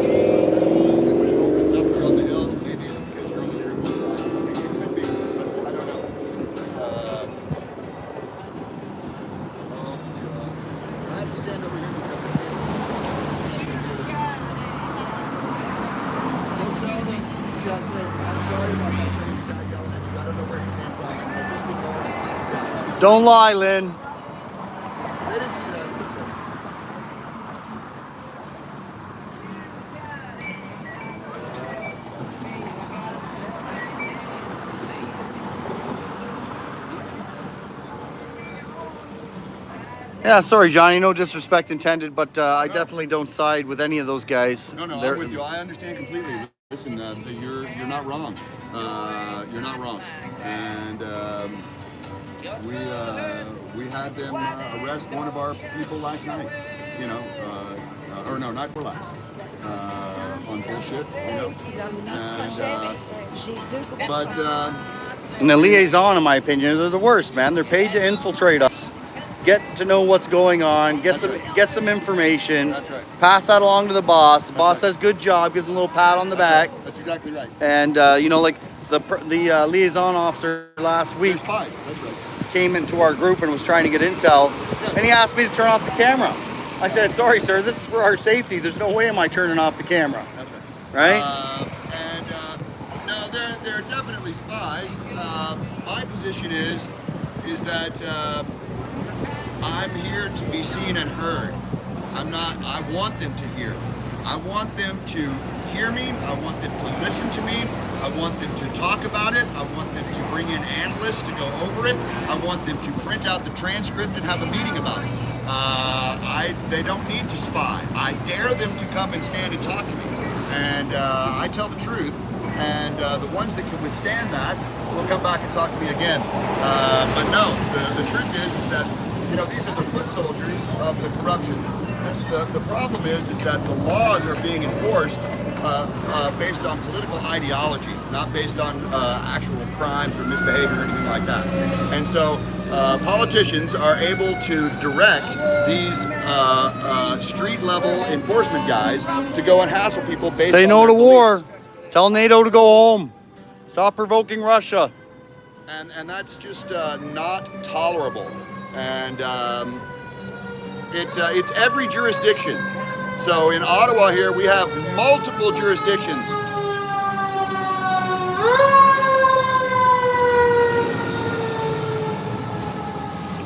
Speaker 1: Don't lie, Lynn. Yeah, sorry, Johnny. No disrespect intended, but I definitely don't side with any of those guys.
Speaker 6: No,
Speaker 1: They're-
Speaker 6: I'm with you. I understand completely. Listen, you're not wrong. You're not wrong. And we had them arrest one of our people last night. You know, or no, night before last. On bullshit. You know.
Speaker 1: And the liaison, in my opinion, they're the worst, man. They're paid to infiltrate us. Get to know what's going on, get some information,
Speaker 6: That's right.
Speaker 1: pass that along to the boss. The boss says good job, gives him a little pat on the back.
Speaker 6: That's exactly right.
Speaker 1: And you know, like the liaison officer last
Speaker 6: They're
Speaker 1: week
Speaker 6: spies. That's right.
Speaker 1: came into our group and was trying to get intel, and he asked me to turn off the camera. I said, sorry, sir, this is for our safety. There's no way am I turning off the camera.
Speaker 6: That's right.
Speaker 1: Right?
Speaker 6: No, they're definitely spies. My position is that I'm here to be seen and heard. I want them to hear. I want them to hear me. I want them to listen to me. I want them to talk about it. I want them to bring in analysts to go over it. I want them to print out the transcript and have a meeting about it. They don't need to spy. I dare them to come and stand and talk to me. And I tell the truth. And the ones that can withstand that will come back and talk to me again. But no, the truth is that, you know, these are the foot soldiers of the corruption. The problem is that the laws are being enforced based on political ideology, not based on actual crimes or misbehavior or anything like that. And so politicians are able to direct these street-level enforcement guys to go and hassle people based
Speaker 1: Say
Speaker 6: on
Speaker 1: no
Speaker 6: their
Speaker 1: to war.
Speaker 6: beliefs.
Speaker 1: Tell NATO to go home. Stop provoking Russia.
Speaker 6: And that's just not tolerable. And it's every jurisdiction. So in Ottawa here, we have multiple jurisdictions.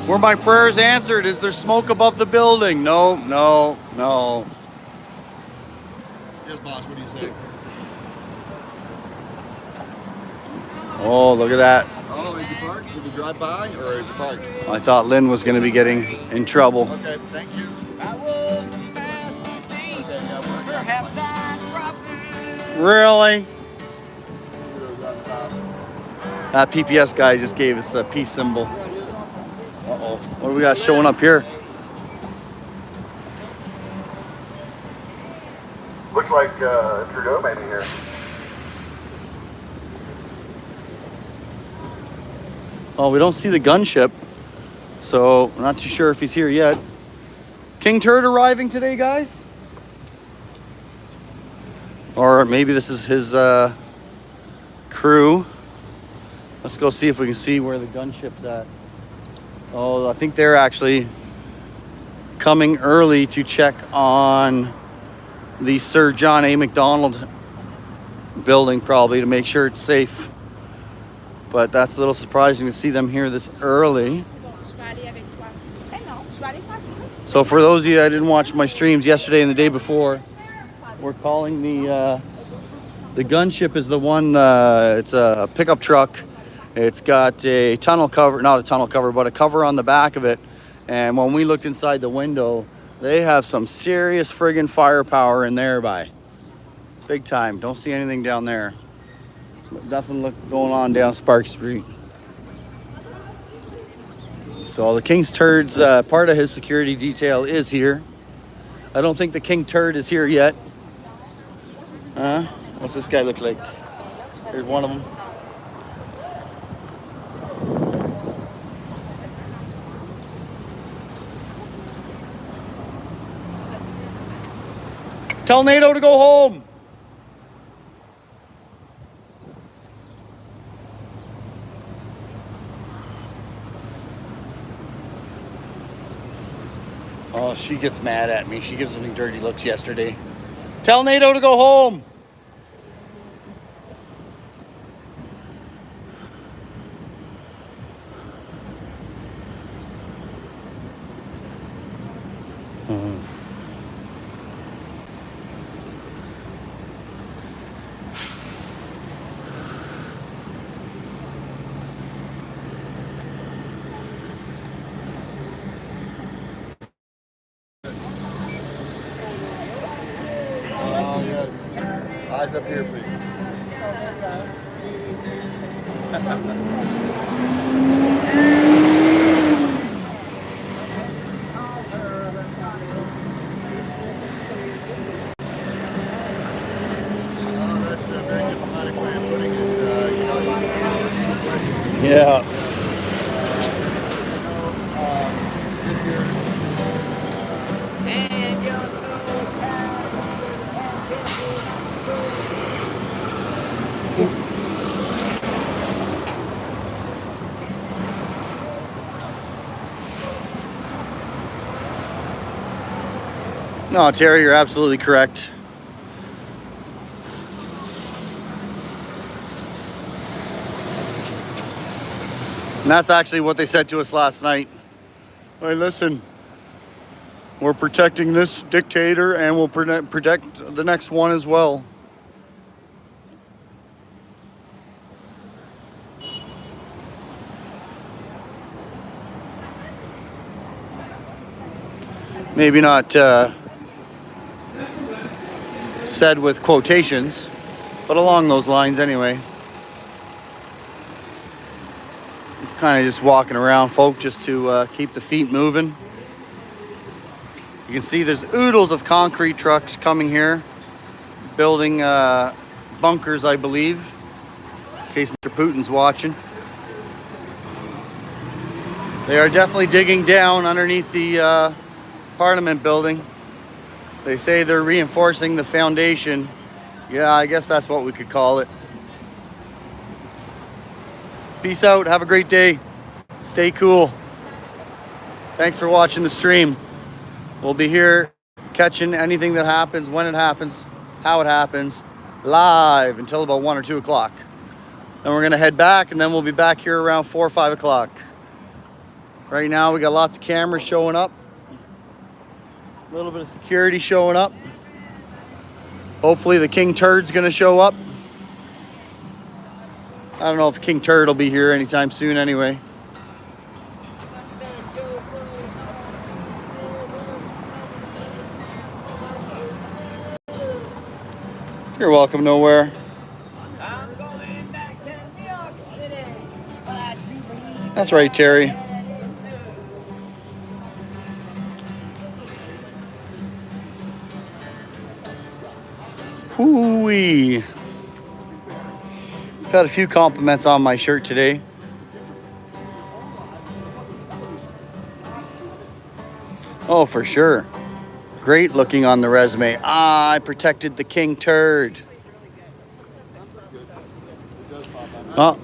Speaker 1: Were my prayers answered? Is there smoke above the building? No, no, no.
Speaker 6: Yes, boss, what do you say?
Speaker 1: Oh, look at that.
Speaker 6: Oh, is he parked? Did we drive by, or is he parked?
Speaker 1: I thought Lynn was going to be getting in trouble.
Speaker 6: Okay, thank you.
Speaker 4: That was a masterpiece.
Speaker 6: Okay, yeah, we're
Speaker 4: Perhaps I'm dropping.
Speaker 1: Really? That PPS guy just gave us a peace symbol. Uh-oh. What do we got showing up here?
Speaker 7: Looks like Trudeau may be here.
Speaker 1: Oh, we don't see the gunship. So I'm not too sure if he's here yet. King Turd arriving today, guys? Or maybe this is his crew. Let's go see if we can see where the gunship's at. Oh, I think they're actually coming early to check on the Sir John A. Macdonald building, probably to make sure it's safe. But that's a little surprising to see them here this early. So for those of you that didn't watch my streams yesterday and the day before, we're calling the gunship is the one, it's a pickup truck. It's got a tunnel cover, not a tunnel cover, but a cover on the back of it. And when we looked inside the window, they have some serious friggin' firepower in there by. Big time. Don't see anything down there. But nothing going on down Spark Street. So the King's Turd's part of his security detail is here. I don't think the King Turd is here yet. What's this guy look like? Here's one of them. Tell NATO to go home. Oh, she gets mad at me. She gives me dirty looks yesterday. Tell NATO to go home. Eyes up here, please. That's a very diplomatic way of putting it. Yeah.
Speaker 4: And you're so
Speaker 1: No, Terry, you're absolutely correct. And that's actually what they said to us last night. Hey, listen, we're protecting this dictator and we'll protect the next one as well. Maybe not said with quotations, but along those lines anyway. Kind of just walking around, folk, just to keep the feet moving. You can see there's oodles of concrete trucks coming here, building bunkers, I believe, in case Mr. Putin's watching. They are definitely digging down underneath the Parliament building. They say they're reinforcing the foundation. Yeah, I guess that's what we could call it. Peace out. Have a great day. Stay cool. Thanks for watching the stream. We'll be here catching anything that happens, when it happens, how it happens, live until about 1 or 2 o'clock. Then we're going to head back, and then we'll be back here around 4 or 5 o'clock. Right now, we got lots of cameras showing up. A little bit of security showing up. Hopefully the King Turd's going to show up. I don't know if King Turd will be here anytime soon anyway. You're welcome nowhere.
Speaker 4: I'm going back to New York City. But I do believe
Speaker 1: That's right, Terry. Hoo-wee. Got a few compliments on my shirt today. Oh, for sure. Great looking on the resume. Ah, I protected the king turd. Oh,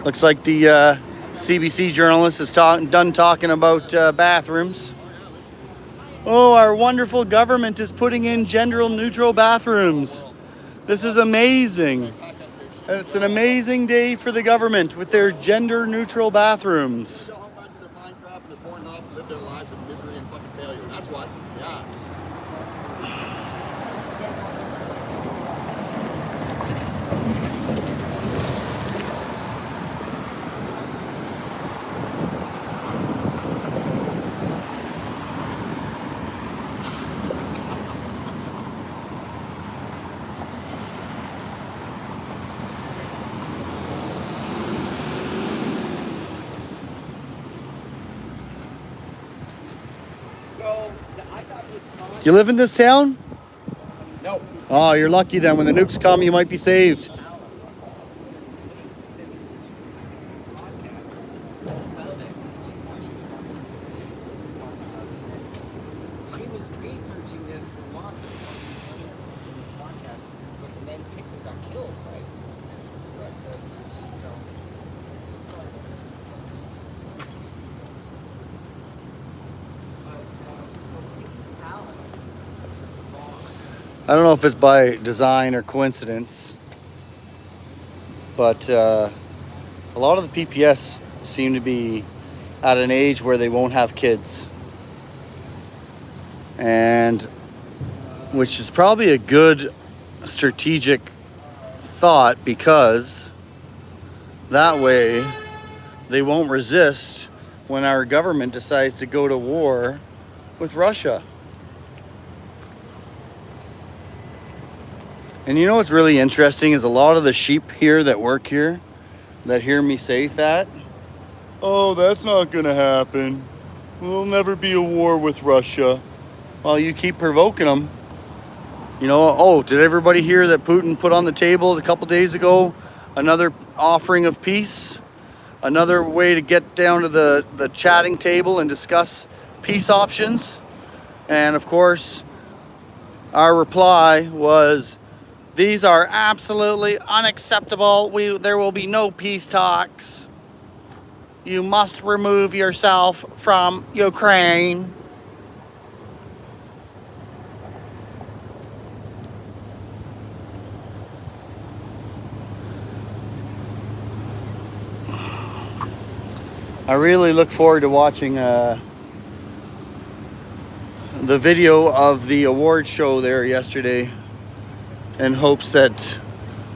Speaker 1: looks like the CBC journalist is done talking about bathrooms. Oh, our wonderful government is putting in gender-neutral bathrooms. This is amazing. It's an amazing day for the government with their gender-neutral bathrooms.
Speaker 6: Live their lives of misery and fucking failure. That's what. Yeah.
Speaker 1: You live in this town?
Speaker 6: No.
Speaker 1: Oh, you're lucky then. When the nukes come, you might be saved.
Speaker 3: She was researching this for months and then Pickton got killed, right?
Speaker 1: I don't know if it's by design or coincidence, but a lot of the PPS seem to be at an age where they won't have kids. And which is probably a good strategic thought, because that way they won't resist when our government decides to go to war with Russia. And you know what's really interesting is a lot of the sheep here that work here that hear me say that, oh, that's not gonna happen. There'll never be a war with Russia. Well, you keep provoking them. You know, oh, did everybody hear that Putin put on the table a couple days ago another offering of peace? Another way to get down to the chatting table and discuss peace options? And of course, our reply was, these are absolutely unacceptable. There will be no peace talks. You must remove yourself from Ukraine. I really look forward to watching the video of the award show there yesterday, in hopes that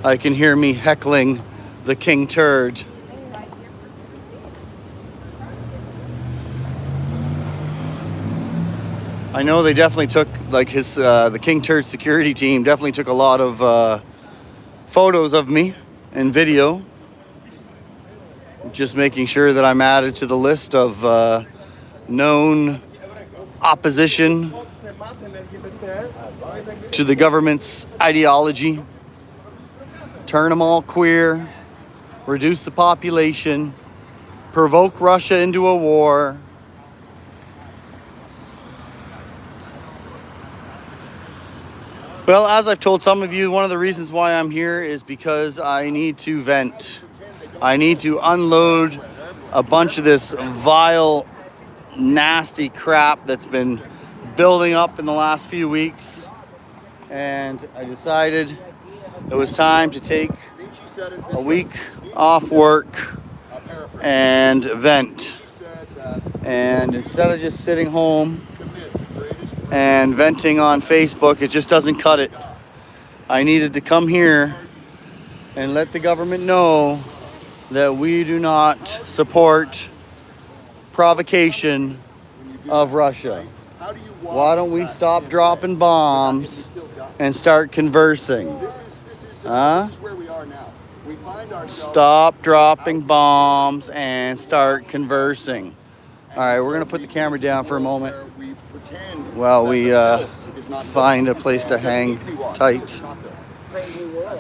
Speaker 1: I can hear me heckling the king turd. I know they definitely took, like the king turd security team definitely took a lot of photos of me and video, just making sure that I'm added to the list of known opposition to the government's ideology. Turn them all queer, reduce the population, provoke Russia into a war. Well, as I've told some of you, one of the reasons why I'm here is because I need to vent. I need to unload a bunch of this vile, nasty crap that's been building up in the last few weeks. And I decided it was time to take a week off work and vent. And instead of just sitting home and venting on Facebook, it just doesn't cut it. I needed to come here and let the government know that we do not support provocation of Russia. Why don't we stop dropping bombs and start conversing? Huh? Stop dropping bombs and start conversing. All right, we're gonna put the camera down for a moment while we find a place to hang tight.
Speaker 6: That's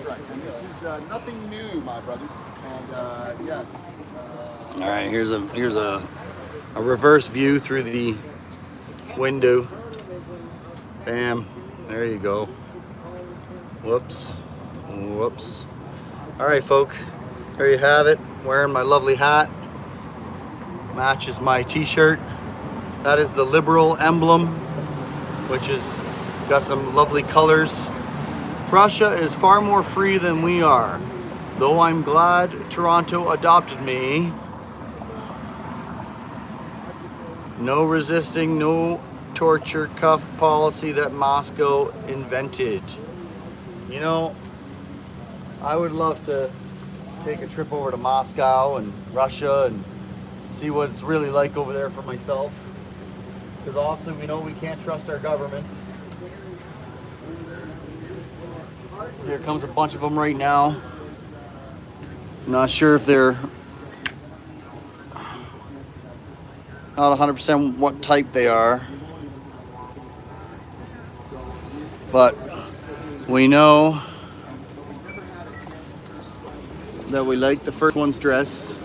Speaker 6: right. And this is nothing new, my brothers. And yes.
Speaker 1: All right, here's a reverse view through the window. Bam. There you go. Whoops. Whoops. All right, folk. There you have it. Wearing my lovely hat. Matches my t-shirt. That is the Liberal emblem, which is got some lovely colors. Russia is far more free than we are. Though I'm glad Toronto adopted me. No resisting, no torture cuff policy that Moscow invented. You know, I would love to take a trip over to Moscow and Russia and see what it's really like over there for myself. Because obviously we know we can't trust our governments. Here comes a bunch of them right now. I'm not sure if they're not 100% what type they are. But we know that we like the first one's dress.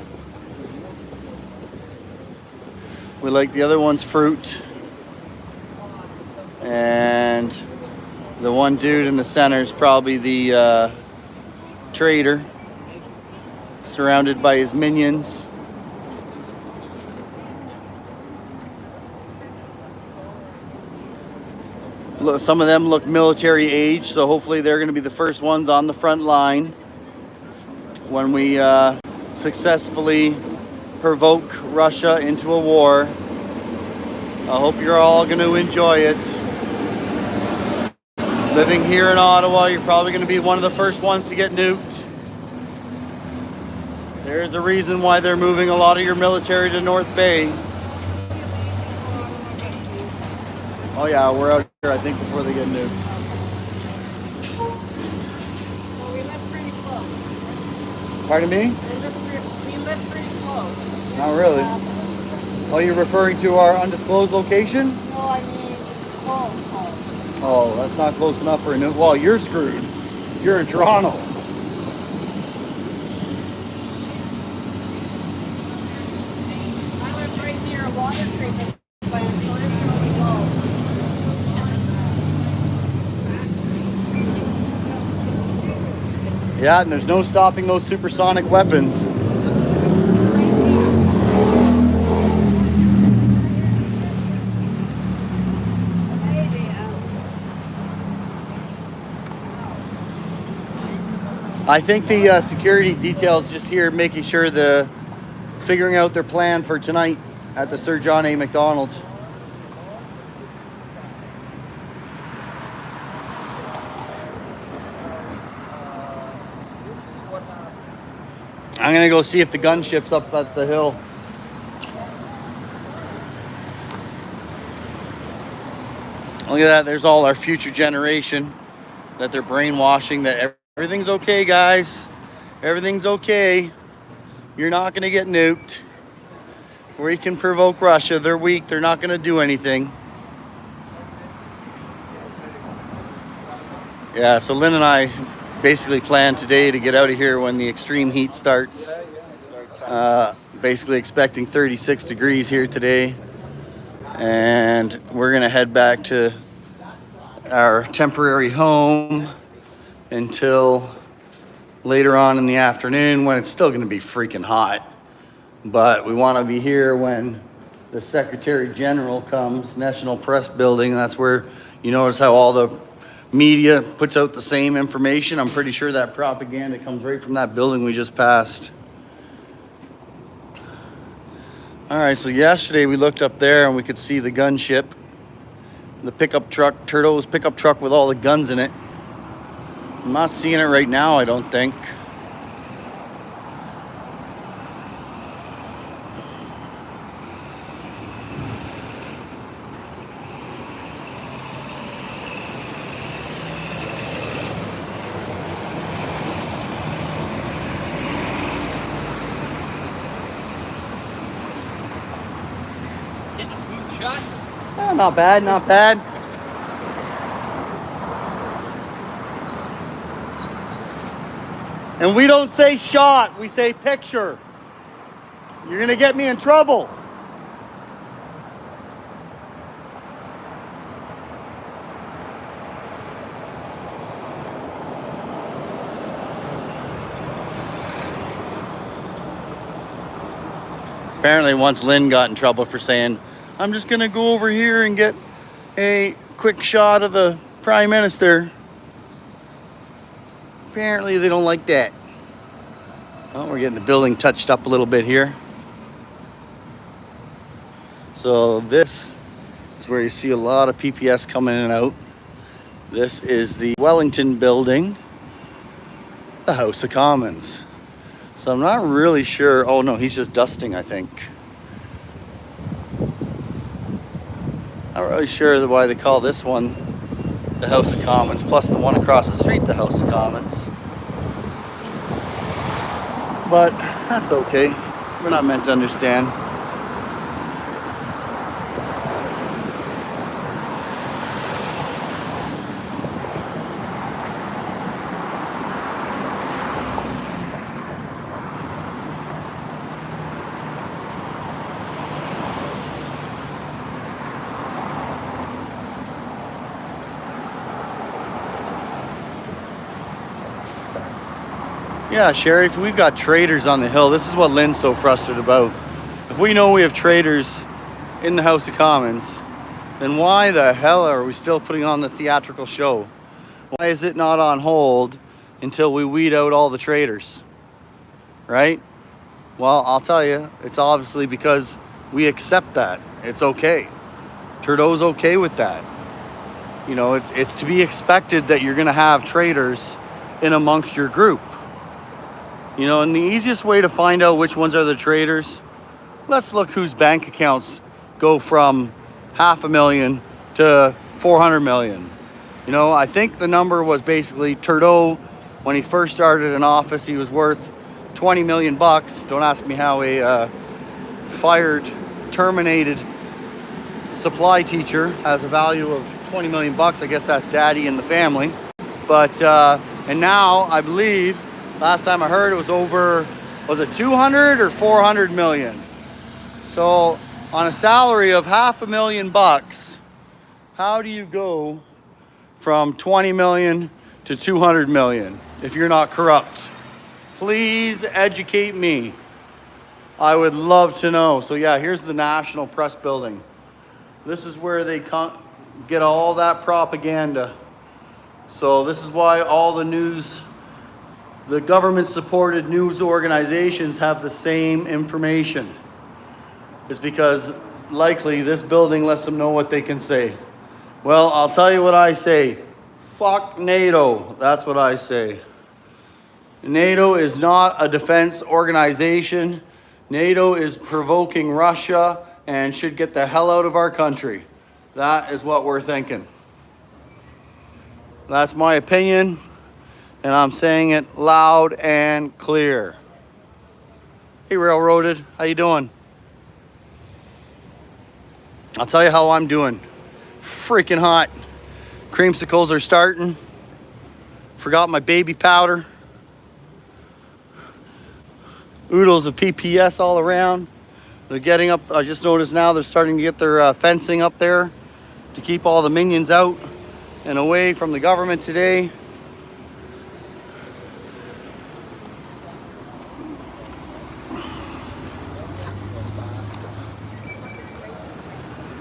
Speaker 1: We like the other one's fruit. And the one dude in the center is probably the trader, surrounded by his minions. Look, some of them look military age, so hopefully they're going to be the first ones on the front line when we successfully provoke Russia into a war. I hope you're all going to enjoy it. Living here in Ottawa, you're probably going to be one of the first ones to get nuked. There's a reason why they're moving a lot of your military to North Bay. Oh yeah, we're out here, I think, before they get nuked.
Speaker 2: Well, we live pretty close.
Speaker 1: Pardon me?
Speaker 2: We live pretty close.
Speaker 1: Not really. Oh, you're referring to our undisclosed location?
Speaker 2: No, I mean home.
Speaker 1: Oh, that's not close enough for a nuke. Well, you're screwed. You're in Toronto.
Speaker 2: I live right near a water treatment plant, so it's really low.
Speaker 1: Yeah, and there's no stopping those supersonic weapons. I think the security details just here making sure figuring out their plan for tonight at the Sir John A. Macdonald. I'm gonna go see if the gunship's up at the hill. Look at that, there's all our future generation that they're brainwashing that everything's okay, guys. Everything's okay. You're not gonna get nuked. We can provoke Russia. They're weak, they're not gonna do anything. Yeah, so Lynn and I basically planned today to get out of here when the extreme heat starts. Basically expecting 36 degrees here today. And we're gonna head back to our temporary home until later on in the afternoon when it's still gonna be freaking hot. But we wanna be here when the Secretary General comes, National Press Building. That's where you notice how all the media puts out the same information. I'm pretty sure that propaganda comes right from that building we just passed. All right, so yesterday we looked up there and we could see the gunship, the pickup truck, Turtle's pickup truck with all the guns in it. I'm not seeing it right now, I don't think.
Speaker 5: Getting a smooth shot.
Speaker 1: Not bad, not bad. And we don't say shot, we say picture. You're gonna get me in trouble. Apparently once Lynn got in trouble for saying, I'm just gonna go over here and get a quick shot of the Prime Minister. Apparently they don't like that. Well, we're getting the building touched up a little bit here. So this is where you see a lot of PPS coming in and out. This is the Wellington building, the House of Commons. So I'm not really sure. Oh no, he's just dusting, I think. Not really sure why they call this one the House of Commons, plus the one across the street, the House of Commons. But that's okay. We're not meant to understand. Yeah, Sheriff, we've got traitors on the Hill. This is what Lynn's so frustrated about. If we know we have traitors in the House of Commons, then why the hell are we still putting on the theatrical show? Why is it not on hold until we weed out all the traitors? Right? Well, I'll tell you, it's obviously because we accept that. It's okay. Trudeau's okay with that. You know, it's to be expected that you're going to have traitors in amongst your group. You know, and the easiest way to find out which ones are the traitors, let's look whose bank accounts go from $500,000 to 400 million. You know, I think the number was basically Trudeau, when he first started in office, he was worth 20 million bucks. Don't ask me how a terminated supply teacher has a value of 20 million bucks. I guess that's daddy in the family. But, and now I believe, last time I heard it was over, was it 200 or 400 million? So on a salary of $500,000 bucks, how do you go from 20 million to 200 million if you're not corrupt? Please educate me. I would love to know. So yeah, here's the National Press Building. This is where they get all that propaganda. So this is why all the news, the government-supported news organizations have the same information. It's because likely this building lets them know what they can say. Well, I'll tell you what I say. Fuck NATO. That's what I say. NATO is not a defense organization. NATO is provoking Russia and should get the hell out of our country. That is what we're thinking. That's my opinion. And I'm saying it loud and clear. Hey, Railroaded, how you doing? I'll tell you how I'm doing. Freaking hot. Creamsicles are starting. Forgot my baby powder. Oodles of PPS all around. They're getting up, I just noticed now they're starting to get their fencing up there to keep all the minions out and away from the government today.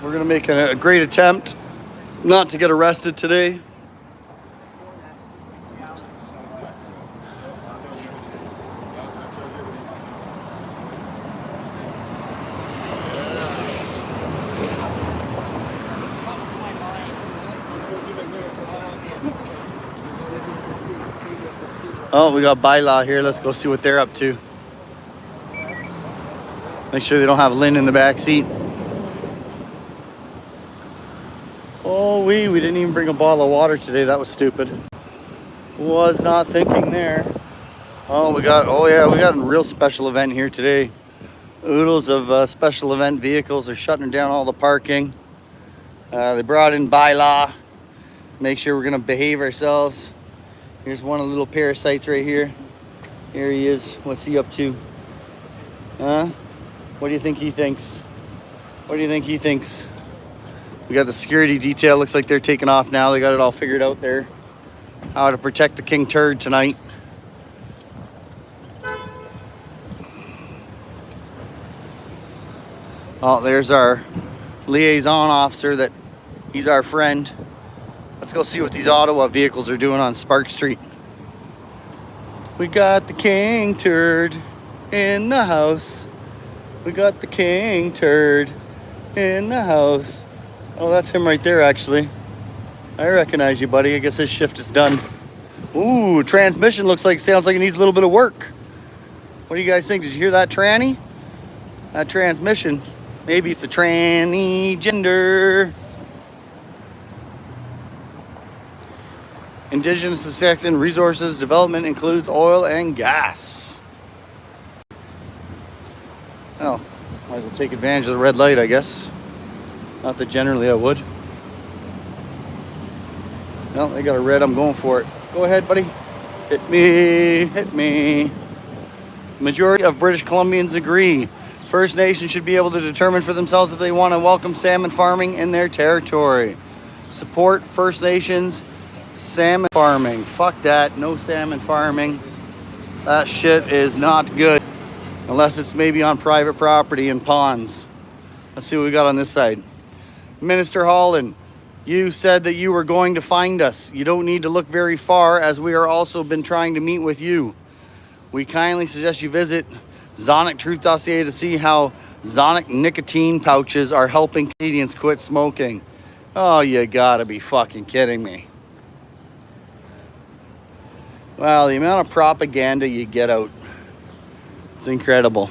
Speaker 1: We're gonna make a great attempt not to get arrested today. Oh, we got bylaw here. Let's go see what they're up to. Make sure they don't have Lynn in the back seat. Oh, we didn't even bring a bottle of water today. That was stupid. Was not thinking there. Oh, we got a real special event here today. Oodles of special event vehicles are shutting down all the parking. They brought in bylaw. Make sure we're gonna behave ourselves. Here's one of the little parasites right here. Here he is. What's he up to? Huh? What do you think he thinks? What do you think he thinks? We got the security detail. Looks like they're taking off now. They got it all figured out there. How to protect the King Turd tonight. Oh, there's our liaison officer that he's our friend. Let's go see what these Ottawa vehicles are doing on Spark Street. We got the king turd in the house. We got the king turd in the house. Oh, that's him right there, actually. I recognize you, buddy. I guess his shift is done. Ooh, transmission sounds like it needs a little bit of work. What do you guys think? Did you hear that tranny? That transmission. Maybe it's a tranny gender. Indigenous Saskatchewan resources development includes oil and gas. Well, might as well take advantage of the red light, I guess. Not that generally I would. No, they got a red, I'm going for it. Go ahead, buddy. Hit me, hit me. Majority of British Columbians agree. First Nations should be able to determine for themselves if they want to welcome salmon farming in their territory. Support First Nations salmon farming. Fuck that, no salmon farming. That shit is not good. Unless it's maybe on private property in ponds. Let's see what we got on this side. Minister Holland, you said that you were going to find us. You don't need to look very far, as we are also been trying to meet with you. We kindly suggest you visit Zonic Truth Dossier to see how Zonic nicotine pouches are helping Canadians quit smoking. Oh, you gotta be fucking kidding me. Wow, the amount of propaganda you get out. It's incredible.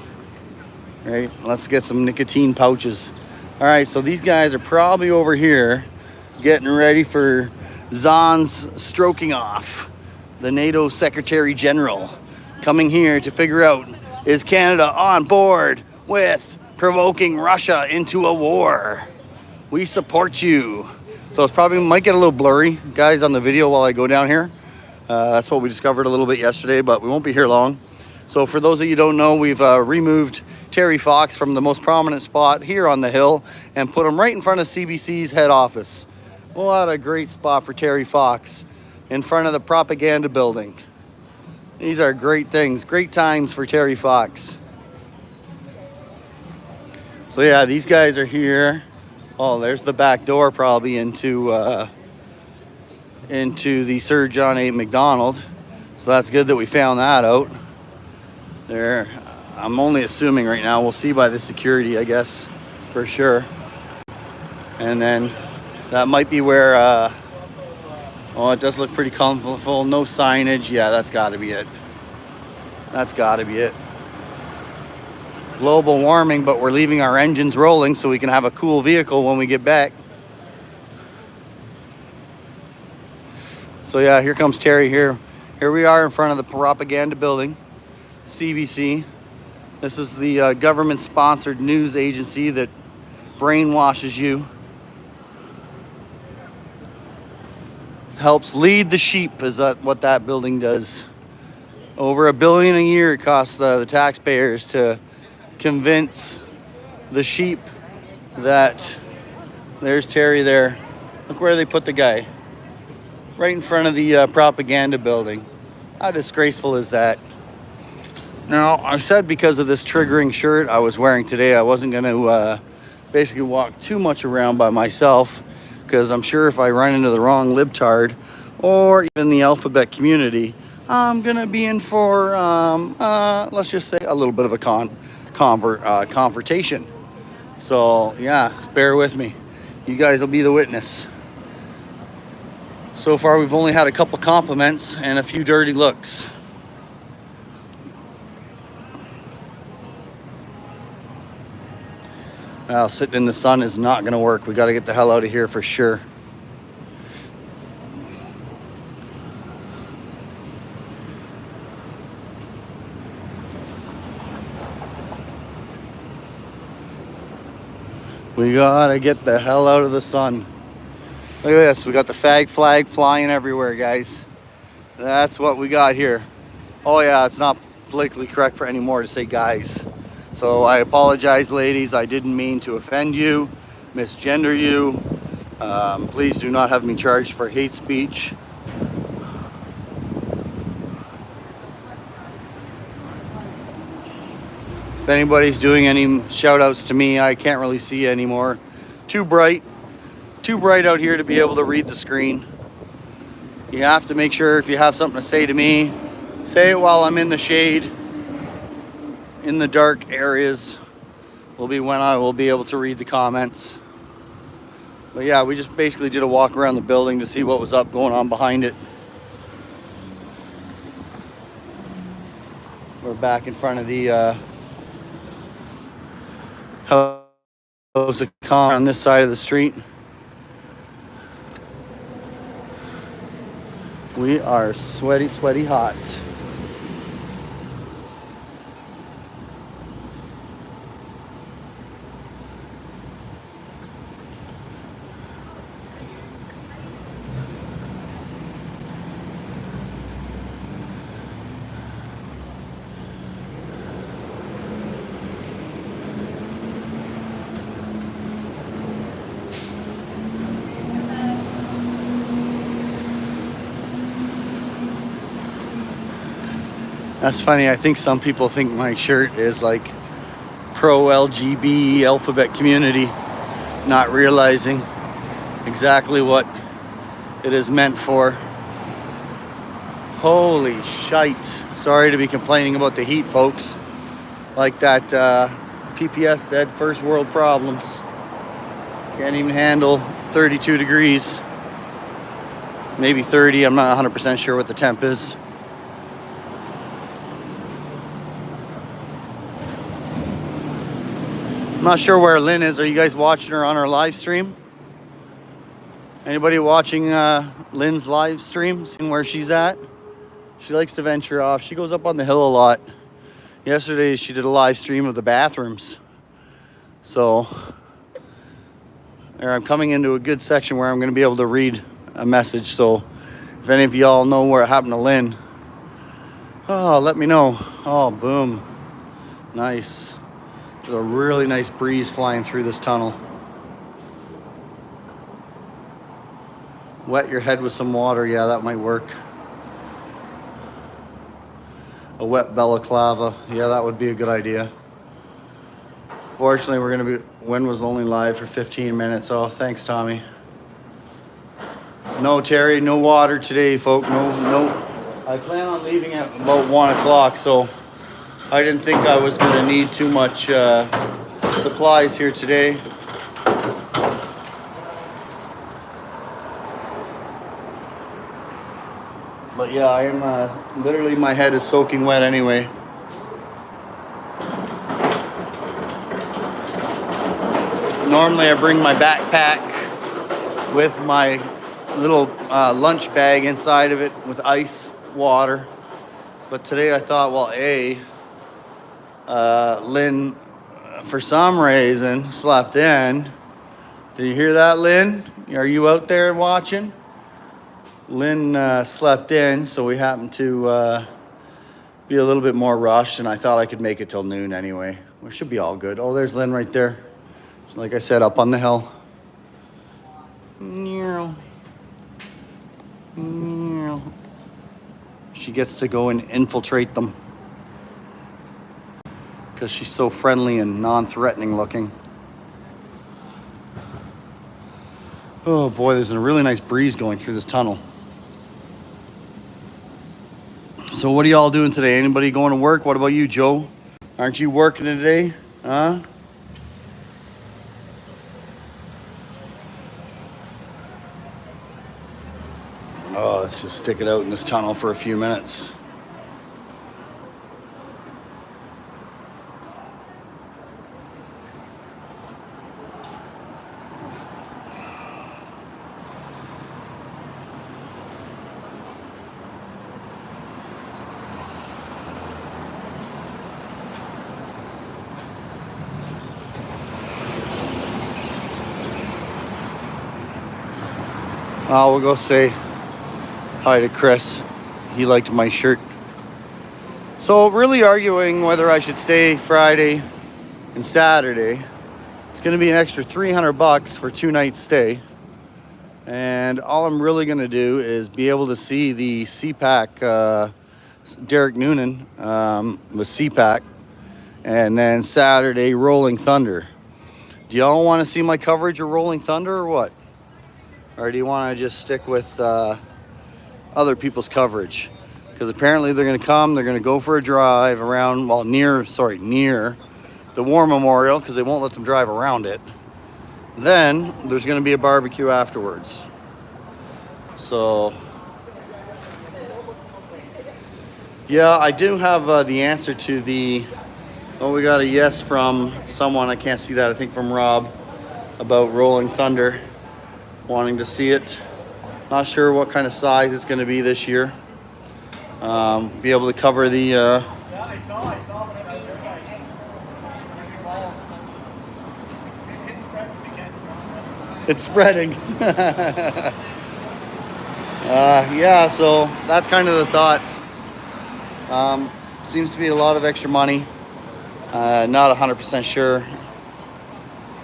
Speaker 1: Right, let's get some nicotine pouches. All right, so these guys are probably over here getting ready for Zon's stroking off. The NATO Secretary General coming here to figure out, is Canada on board with provoking Russia into a war? We support you. So it's probably might get a little blurry, guys, on the video while I go down here. That's what we discovered a little bit yesterday, but we won't be here long. So for those of you who don't know, we've removed Terry Fox from the most prominent spot here on the hill and put him right in front of CBC's head office. What a great spot for Terry Fox, in front of the propaganda building. These are great things, great times for Terry Fox. So yeah, these guys are here. Oh, there's the back door probably into the Sir John A. Macdonald. So that's good that we found that out. There, I'm only assuming right now. We'll see by the security, I guess, for sure. And then that might be where, oh, it does look pretty colorful. No signage. Yeah, that's got to be it. That's got to be it. Global warming, but we're leaving our engines rolling so we can have a cool vehicle when we get back. So yeah, here comes Terry here. Here we are in front of the propaganda building, CBC. This is the government-sponsored news agency that brainwashes you. Helps lead the sheep, is that what that building does. Over $1 billion a year it costs the taxpayers to convince the sheep that, there's Terry there. Look where they put the guy. Right in front of the propaganda building. How disgraceful is that? Now, I said because of this triggering shirt I was wearing today, I wasn't going to basically walk too much around by myself, because I'm sure if I run into the wrong libtard or even the alphabet community, I'm going to be in for, let's just say, a little bit of a confrontation. So, yeah, bear with me. You guys will be the witness. So far, we've only had a couple compliments and a few dirty looks. Well, sitting in the sun is not going to work. We got to get the hell out of here for sure. We got to get the hell out of the sun. Look at this. We got the fag flag flying everywhere, guys. That's what we got here. Oh, yeah, it's not politically correct for anymore to say guys. So I apologize, ladies. I didn't mean to offend you, misgender you. Please do not have me charged for hate speech. anybody's doing any shout outs to me, I can't really see anymore. Too bright out here to be able to read the screen. You have to make sure if you have something to say to me, say it while I'm in the shade. In the dark areas will be when I will be able to read the comments. But yeah, we just basically did a walk around the building to see what was up going on behind it. We're back in front of the house of con on this side of the street. We are sweaty hot. That's funny. I think some people think my shirt is like pro LGB alphabet community, not realizing exactly what it is meant for. Holy shite. Sorry to be complaining about the heat, folks. Like that PPS said, first world problems. Can't even handle 32 degrees. Maybe 30. I'm not 100% sure what the temp is. I'm not sure where Lynn is. Are you guys watching her on our live stream? Anybody watching Lynn's live stream, seeing where she's at? She likes to venture off. She goes up on the hill a lot. Yesterday she did a live stream of the bathrooms. So there, I'm coming into a good section where I'm going to be able to read a message. So if any of y'all know where it happened to Lynn, let me know. Oh, boom. Nice. There's a really nice breeze flying through this tunnel. Wet your head with some water. Yeah, that might work. A wet balaclava. Yeah, that would be a good idea. Fortunately, we're going to be... When was only live for 15 minutes. Oh, thanks, Tommy. No, Terry, no water today, folk. No. I plan on leaving at about 1 o'clock, so I didn't think I was going to need too much supplies here today. But yeah, I am literally, my head is soaking wet anyway. Normally I bring my backpack with my little lunch bag inside of it with ice, water. But today I thought, well, Lynn, for some reason, slept in. Did you hear that, Lynn? Are you out there watching? Lynn slept in, so we happened to be a little bit more rushed, and I thought I could make it till noon anyway. We should be all good. Oh, there's Lynn right there. Like I said, up on the hill. She gets to go and infiltrate them because she's so friendly and non-threatening looking. Oh boy, there's a really nice breeze going through this tunnel. So what are y'all doing today? Anybody going to work? What about you, Joe? Aren't you working today? Huh? Oh, let's just stick it out in this tunnel for a few minutes. We'll go say hi to Chris. He liked my shirt. So really arguing whether I should stay Friday and Saturday. It's going to be an extra $300 for 2 nights stay. And all I'm really going to do is be able to see the CPAC, Derek Noonan with CPAC. And then Saturday, Rolling Thunder. Do y'all want to see my coverage of Rolling Thunder or what? Or do you want to just stick with other people's coverage? Because apparently they're going to come, they're going to go for a drive around, well, near the War Memorial, because they won't let them drive around it. Then there's going to be a barbecue afterwards. So, yeah, I do have the answer to the, oh, we got a yes from someone, I can't see that, I think from Rob, about Rolling Thunder, wanting to see it. Not sure what kind of size it's going to be this year. Be able to cover the...
Speaker 3: Yeah, I saw when I was there.
Speaker 1: It's spreading. Yeah, so that's kind of the thoughts. Seems to be a lot of extra money. Not 100% sure.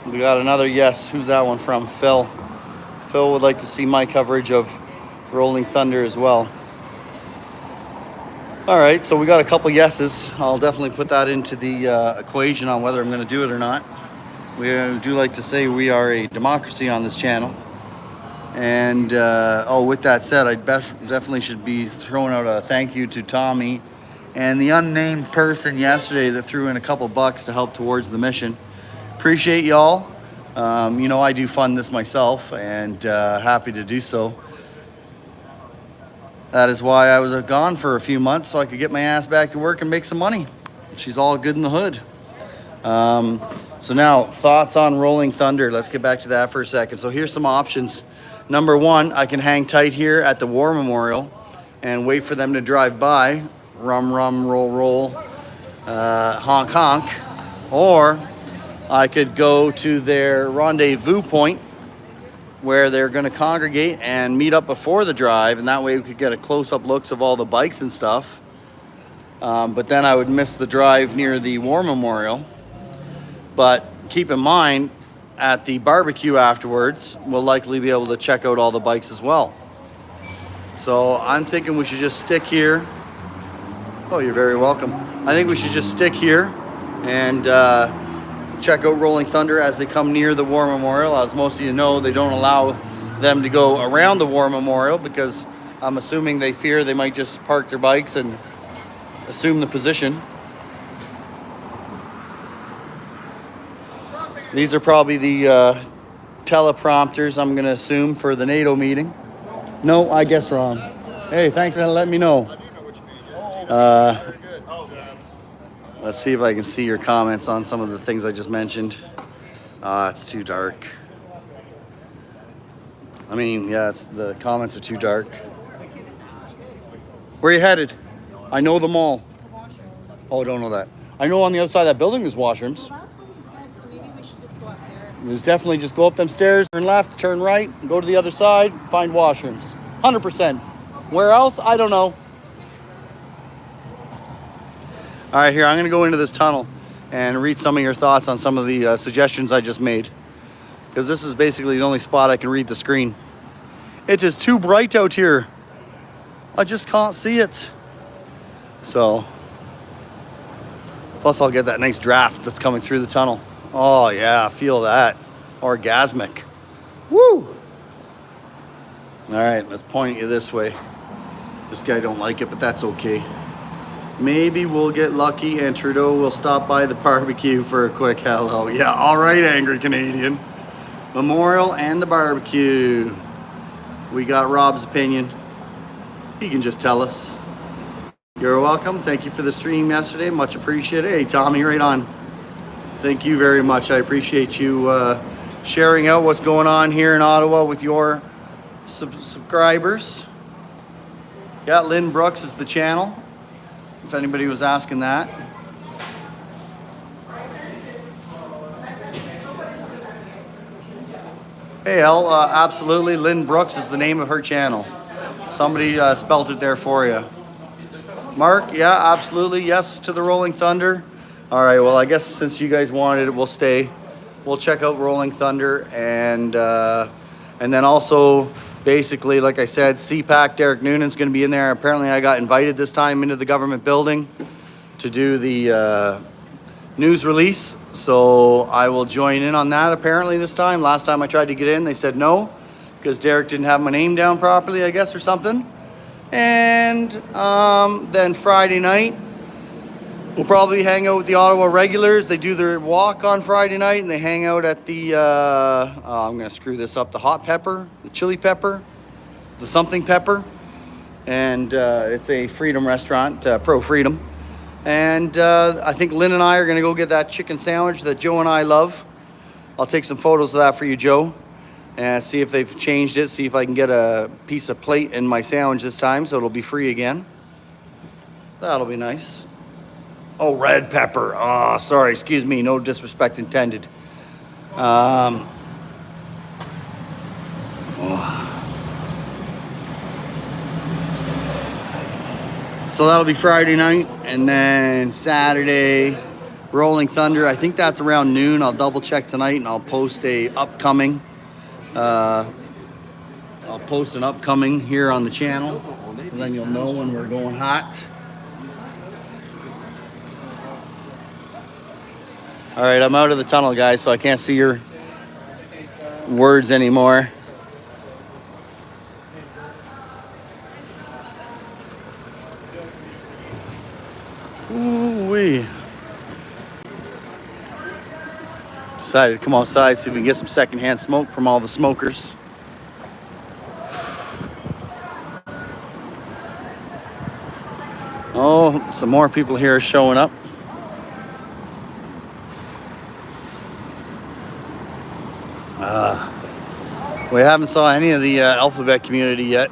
Speaker 1: We got another yes. Who's that one from? Phil. Phil would like to see my coverage of Rolling Thunder as well. All right, so we got a couple yeses. I'll definitely put that into the equation on whether I'm going to do it or not. We do like to say we are a democracy on this channel. And, with that said, I definitely should be throwing out a thank you to Tommy and the unnamed person yesterday that threw in a couple bucks to help towards the mission. Appreciate y'all. I do fund this myself, and happy to do so. That is why I was gone for a few months, so I could get my ass back to work and make some money. She's all good in the hood. So now, thoughts on Rolling Thunder. Let's get back to that for a second. So here's some options. Number one, I can hang tight here at the War Memorial and wait for them to drive by. Rum, rum, roll, roll, honk, honk. Or I could go to their rendezvous point where they're going to congregate and meet up before the drive, and that way we could get a close-up looks of all the bikes and stuff. But then I would miss the drive near the War Memorial. But keep in mind, at the barbecue afterwards, we'll likely be able to check out all the bikes as well. So I'm thinking we should just stick here. Oh, you're very welcome. I think we should just stick here and check out Rolling Thunder as they come near the War Memorial. As most of you know, they don't allow them to go around the War Memorial because I'm assuming they fear they might just park their bikes and assume the position. These are probably the teleprompters, I'm going to assume, for the NATO meeting. No, I guessed wrong. Hey, thanks for letting me know. Let's see if I can see your comments on some of the things I just mentioned. It's too dark. I mean, yeah, the comments are too dark. Where are you headed? I know them all. Oh, I don't know that. I know on the other side of that building there's washrooms.
Speaker 2: So maybe we should just go up there.
Speaker 1: There's definitely just go up them stairs, turn left, turn right, and go to the other side, find washrooms. 100%. Where else? I don't know. All right, here, I'm going to go into this tunnel and read some of your thoughts on some of the suggestions I just made. Because this is basically the only spot I can read the screen. It is too bright out here. I just can't see it. So, plus I'll get that nice draft that's coming through the tunnel. Oh yeah, feel that. Orgasmic. Woo! All right, let's point you this way. This guy don't like it, but that's okay. Maybe we'll get lucky and Trudeau will stop by the barbecue for a quick hello. Yeah, all right, angry Canadian. Memorial and the barbecue. We got Rob's opinion. He can just tell us. You're welcome. Thank you for the stream yesterday. Much appreciated. Hey, Tommy, right on. Thank you very much. I appreciate you sharing out what's going on here in Ottawa with your subscribers. Yeah, Lynn Brooks is the channel, if anybody was asking that. Hey, El, absolutely. Lynn Brooks is the name of her channel. Somebody spelled it there for you. Mark, yeah, absolutely. Yes to the Rolling Thunder. All right, well, I guess since you guys wanted it, we'll stay. We'll check out Rolling Thunder and then also, basically, like I said, CPAC, Derek Noonan's going to be in there. Apparently, I got invited this time into the government building to do the news release. So I will join in on that apparently this time. Last time I tried to get in, they said no, because Derek didn't have my name down properly, I guess, or something. And then Friday night, we'll probably hang out with the Ottawa regulars. They do their walk on Friday night, and they hang out at the, I'm going to screw this up, the hot pepper, the chili pepper, the something pepper. And it's a Freedom restaurant, Pro Freedom. And I think Lynn and I are going to go get that chicken sandwich that Joe and I love. I'll take some photos of that for you, Joe, and see if they've changed it, see if I can get a piece of plate in my sandwich this time so it'll be free again. That'll be nice. Oh, red pepper. Oh, sorry, excuse me, no disrespect intended. So that'll be Friday night, and then Saturday, Rolling Thunder. I think that's around noon. I'll double check tonight, and I'll post a upcoming. I'll post an upcoming here on the channel, and then you'll know when we're going hot. All right, I'm out of the tunnel, guys, so I can't see your words anymore. Ooh-wee. Decided to come outside, see if we can get some secondhand smoke from all the smokers. Oh, some more people here are showing up. We haven't saw any of the alphabet community yet,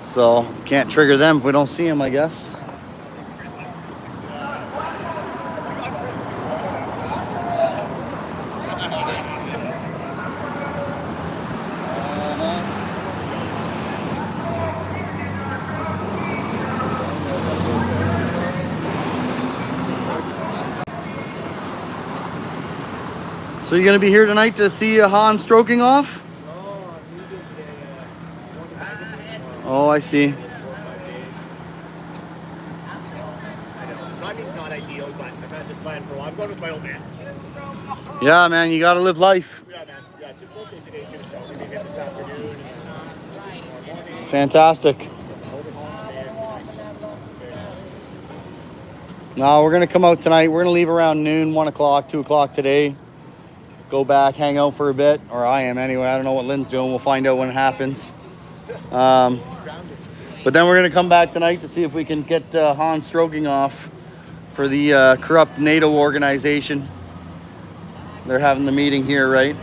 Speaker 1: so can't trigger them if we don't see them, I guess. So you're gonna be here tonight to see Han stroking off? Oh, I see.
Speaker 6: Timing's not ideal, but I've had this plan for a while. I'm going with my old man.
Speaker 1: Yeah, man, you gotta live life.
Speaker 6: Yeah, man. Yeah, it's his birthday today too, so maybe hit this afternoon.
Speaker 1: Fantastic. No, we're gonna come out tonight. We're gonna leave around noon, 1 o'clock, 2 o'clock today. Go back, hang out for a bit, or I am anyway. I don't know what Lynn's doing. We'll find out when it happens. But then we're gonna come back tonight to see if we can get Han stroking off for the corrupt NATO organization. They're having the meeting here, right?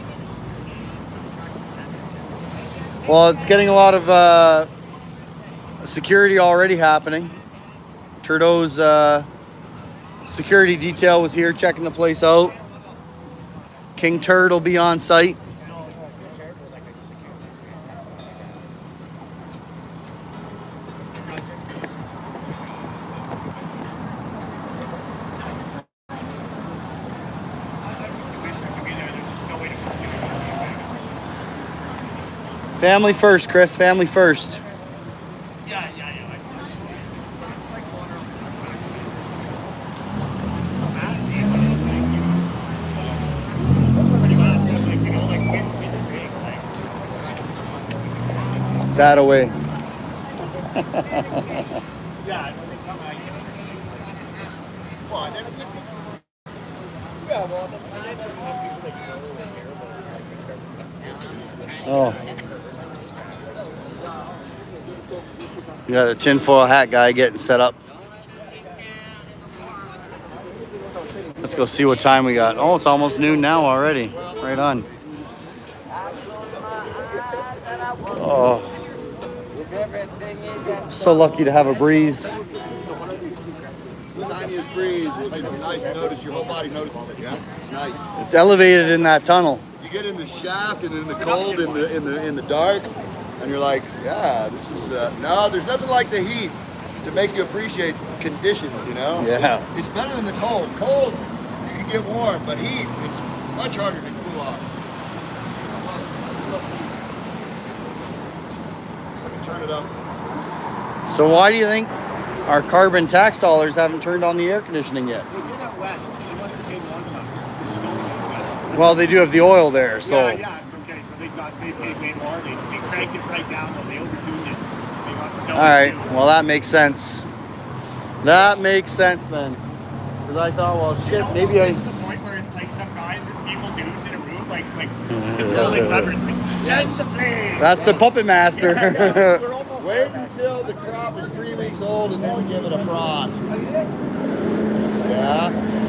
Speaker 1: Well, it's getting a lot of security already happening. Trudeau's security detail was here checking the place out. King Turd will be on site. Family first, Chris. Family first. That away. Oh. You got a tinfoil hat guy getting set up. Let's go see what time we got. Oh, it's almost noon now already. Right on. Oh. So lucky to have a breeze.
Speaker 6: The tiniest breeze. It's nice to notice. Your whole body notices it. Yeah, it's nice.
Speaker 1: It's elevated in that tunnel.
Speaker 6: You get in the shaft and in the cold, in the dark, and you're like, yeah, this is no. There's nothing like the heat to make you appreciate conditions. You know.
Speaker 1: Yeah.
Speaker 6: It's better than the cold. Cold, you can get warm, but heat, it's much harder to cool off. Turn it up.
Speaker 1: So why do you think our carbon tax dollars haven't turned on the air conditioning yet?
Speaker 6: They did out west.
Speaker 1: Well, they do have the oil there, so.
Speaker 3: Yeah, it's okay. So they paid way more. They cranked it right down, though. They overtuned it. They got snow.
Speaker 1: All right. Well, that makes sense. That makes sense then. Because I thought, well, shit, maybe I.
Speaker 3: To the point where it's like some guys, evil dudes in a room, like controlling levers. That's the flame.
Speaker 1: That's the puppet master.
Speaker 3: We're almost
Speaker 6: Wait until the crop is 3 weeks old and then give it a frost. Yeah,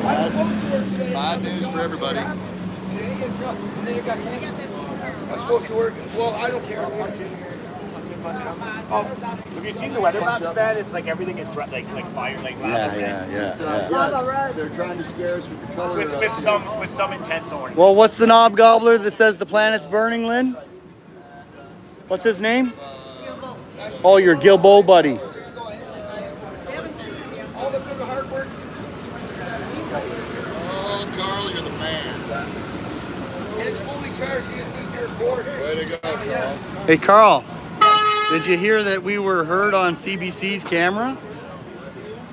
Speaker 6: that's bad news for everybody.
Speaker 8: I'm supposed to work. Well, I don't care.
Speaker 3: Have you seen the weather maps, man? It's like everything is like fire, like lava.
Speaker 1: Yeah.
Speaker 6: Yes, they're trying to scare us with the color.
Speaker 3: With some intense orange.
Speaker 1: Well, what's the knob gobbler that says the planet's burning, Lynn? What's his name? Oh, your Gilbo buddy.
Speaker 8: All the good hard work.
Speaker 6: Oh, Carl, you're the man.
Speaker 8: And it's fully charged. You just need your cord.
Speaker 6: Way to go, Carl.
Speaker 1: Hey, Carl. Did you hear that we were heard on CBC's camera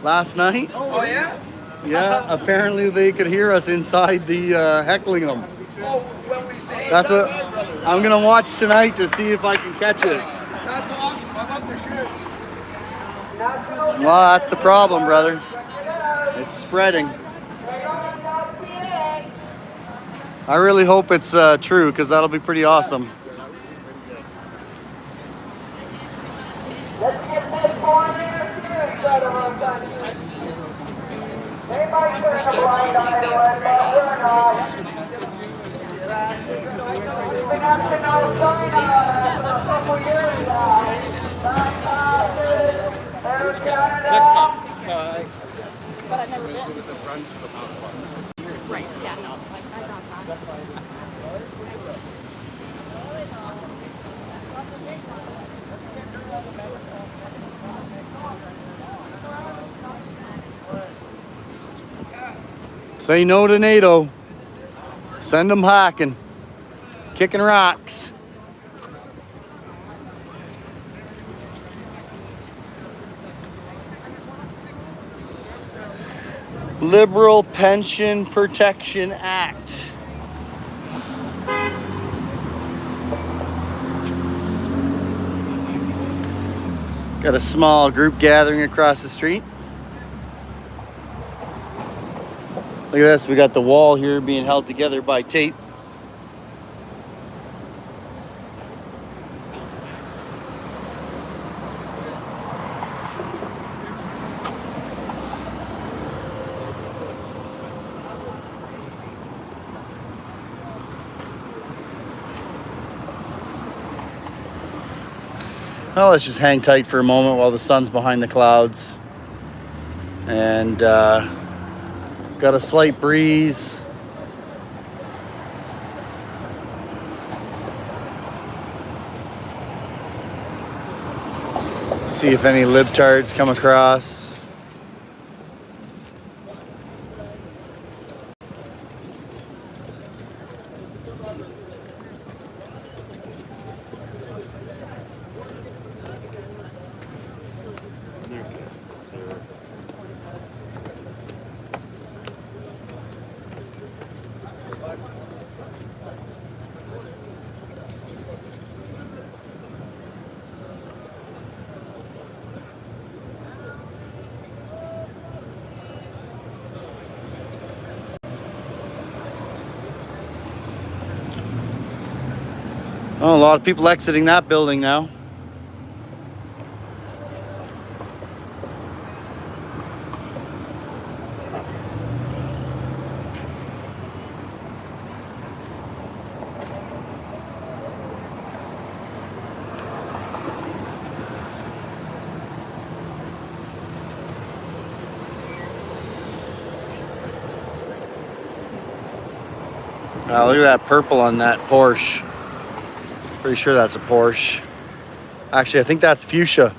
Speaker 1: last night?
Speaker 8: Oh, yeah?
Speaker 1: Yeah, apparently they could hear us inside the heckling them.
Speaker 8: Oh, when we say
Speaker 1: That's what I'm gonna watch tonight to see if I can catch it.
Speaker 8: that's awesome. I love the shirt.
Speaker 1: Well, that's the problem, brother. It's spreading. I really hope it's true, because that'll be pretty awesome.
Speaker 9: Let's get this one there, too, brother. They might turn a blind eye to it, but we're not. We've got to know China for a couple years now. Fantastic. There's Canada.
Speaker 5: Next time.
Speaker 2: But I've never been. Right, yeah, no. I got that.
Speaker 1: Say no to NATO. Send them hacking. Kicking rocks. Liberal Pension Protection Act. Got a small group gathering across the street. Look at this, we got the wall here being held together by tape. Well, let's just hang tight for a moment while the sun's behind the clouds. And got a slight breeze. See if any libtards come across. Oh, a lot of people exiting that building now. Look at that purple on that Porsche. Pretty sure that's a Porsche. Actually, I think that's fuchsia.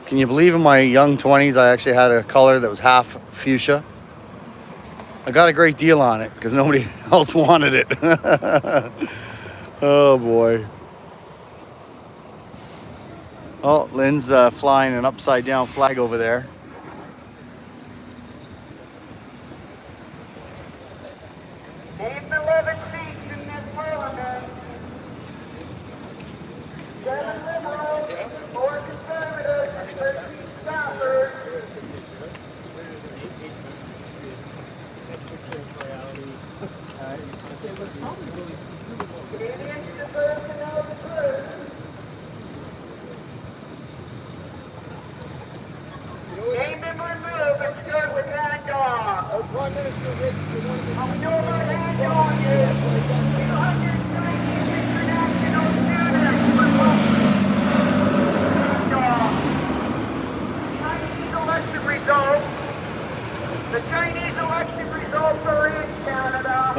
Speaker 1: Can you believe in my young 20s I actually had a color that was half fuchsia? I got a great deal on it because nobody else wanted it. Oh boy. Oh, Lynn's flying an upside down flag over there.
Speaker 9: Keep the 11 feet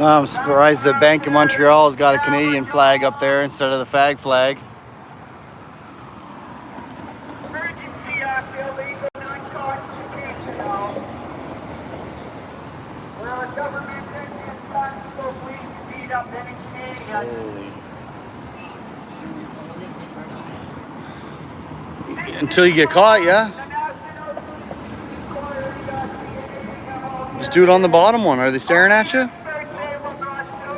Speaker 1: I'm surprised that Bank of Montreal has got a Canadian flag up there instead of the fag flag.
Speaker 9: Emergency act illegal, non-constitutional. Well, the government isn't responsible for police to beat up any Canadian.
Speaker 1: Until you get caught, yeah. Just do it on the bottom one. Are they staring at you?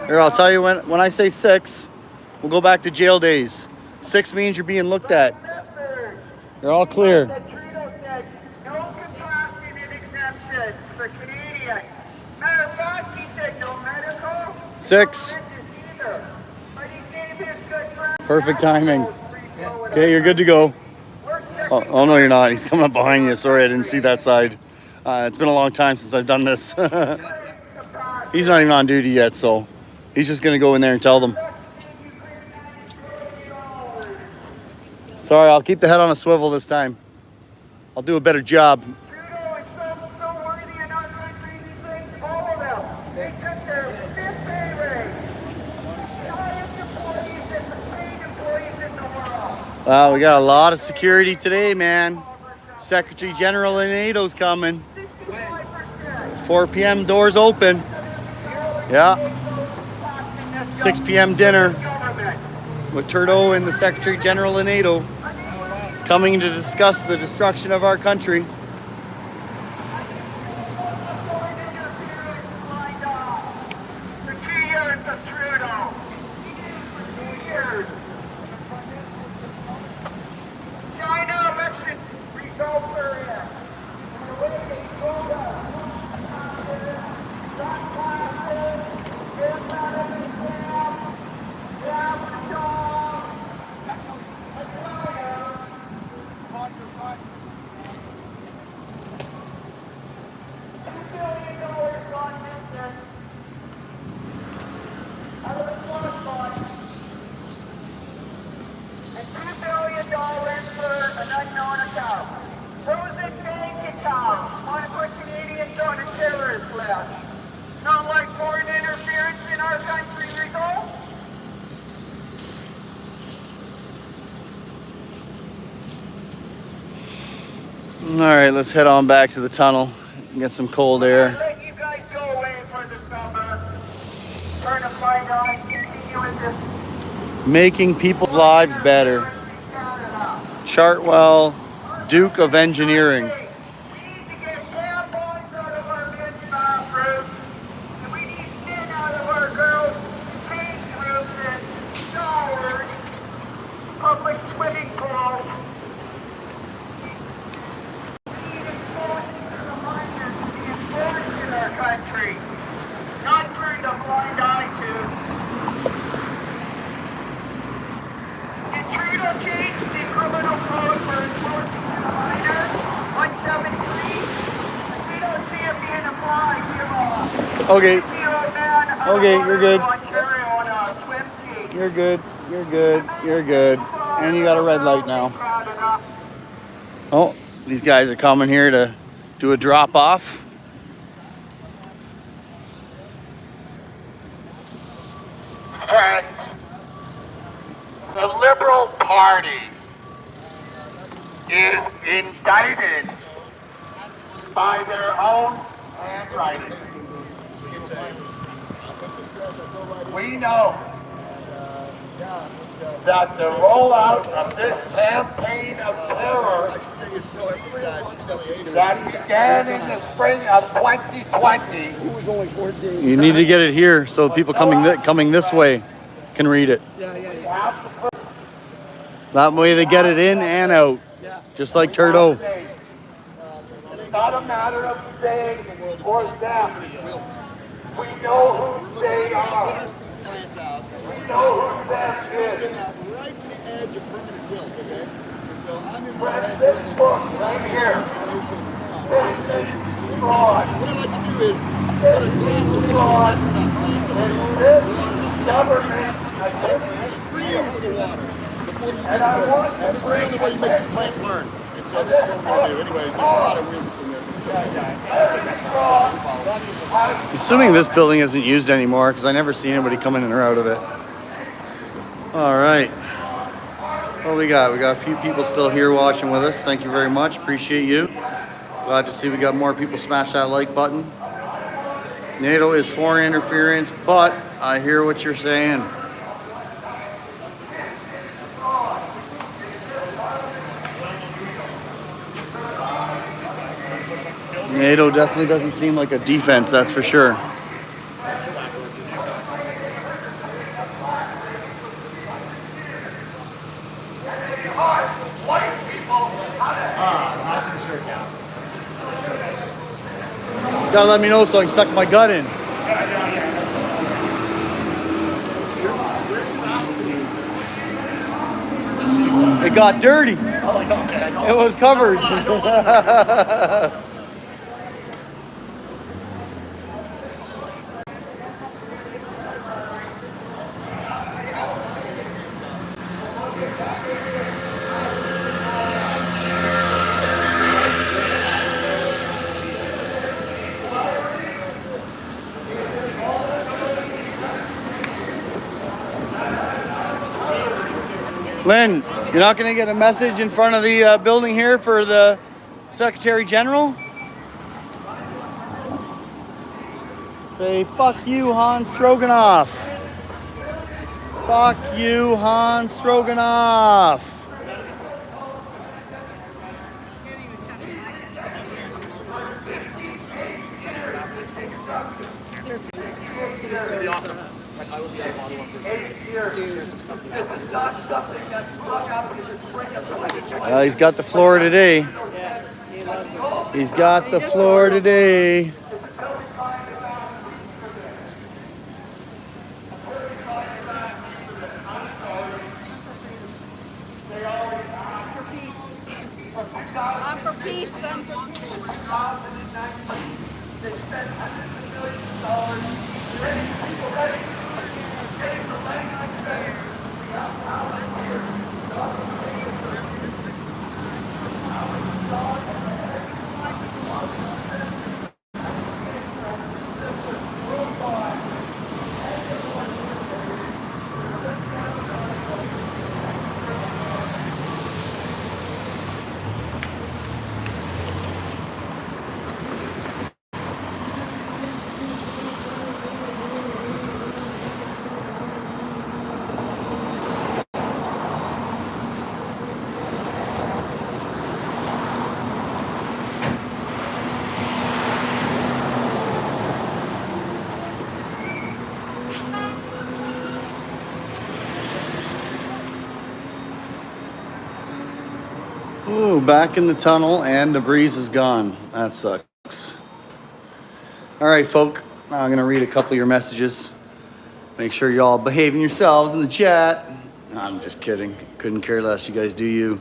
Speaker 1: Here, I'll tell you when I say 6, we'll go back to jail days. 6 means you're being looked at. You're all clear.
Speaker 9: Trudeau said no compassionate exemptions for Canadians. Matter of fact, he said no medical,
Speaker 1: 6.
Speaker 9: no religious either. But he gave his good friend
Speaker 1: Perfect timing. Okay, you're good to go. Oh, no, you're not. He's coming up behind you. Sorry, I didn't see that side. It's been a long time since I've done this. He's not even on duty yet, so he's just going to go in there and tell them. Sorry, I'll keep the head on a swivel this time. I'll do a better job.
Speaker 9: Trudeau is so worthy in our country, he thanks all of them. They took their 5th pay raise. The highest employees and the paid employees in the world.
Speaker 1: Wow, we got a lot of security today, man. Secretary General in NATO's coming. 4 p.m. doors open. Yeah. 6 p.m. dinner with Trudeau and the Secretary General in NATO coming to discuss the destruction of our country.
Speaker 9: For 2 years of Trudeau. 2 years. China election results are in. The way they vote up. Not classes. They're not in the camp. Down the dog. $2 billion gone missing. Out of the trust fund. And $2 billion for an unknown account. Frozen bank account. Want to put Canadians on a terrorist list. Not like foreign interference in our country results.
Speaker 1: All right, let's head on back to the tunnel and get some cold air.
Speaker 9: Let you guys go away for the summer. Turn a blind eye, continue with this.
Speaker 1: Making people's lives better. Chartwell, Duke of Engineering.
Speaker 9: We need to get tampons out of our men's bathrooms. And we need men out of our girls' change rooms and showers, public swimming pools. We need exposing to the minors to be important in our country. Not turned a blind eye to. Did Trudeau change the criminal code for exposing to the minors? 173? We don't see it being applied here.
Speaker 1: Okay,
Speaker 9: Man,
Speaker 1: Okay, you're good.
Speaker 9: Ontario on a swim team.
Speaker 1: you're good. You're good. You're good. And you got a red light now.
Speaker 9: Proud enough.
Speaker 1: Oh, these guys are coming here to do a drop off.
Speaker 6: Friends, the Liberal Party is indicted by their own handwriting. We know that the rollout of this campaign of terror that began in the spring of 2020
Speaker 1: You need to get it here so people coming this way can read it. That way they get it in and out, just like Trudeau.
Speaker 6: It's not a matter of they or them. We know who they are. We know who them is. Friends, this book right here, this is fraud. What I'd like to do is put a glass of fraud in this government stream for the water. And I want to bring the way you make these plants learn. And so this is what we're going to do. Anyways, there's a lot of weirdness in there.
Speaker 1: Assuming this building isn't used anymore because I never see anybody coming in or out of it. All right. What we got? We got a few people still here watching with us. Thank you very much. Appreciate you. Glad to see we got more people smash that like button. NATO is foreign interference, but I hear what you're saying. NATO definitely doesn't seem like a defense, that's for sure. Gotta let me know so I can suck my gut in. It got dirty. It was covered. Lynn, you're not going to get a message in front of the building here for the Secretary General? Say, fuck you, Hans Stroganoff. Fuck you, Hans Stroganoff.
Speaker 5: Be awesome. Like, I will be out of Ottawa for
Speaker 1: He's got the floor today. He's got the floor today.
Speaker 2: I'm for peace. Ooh, back in the tunnel and the breeze is gone. That sucks. All right, folk. Now I'm going to read a couple of your messages. Make sure you're all behaving yourselves in the chat. I'm just kidding. Couldn't care less. You guys do you.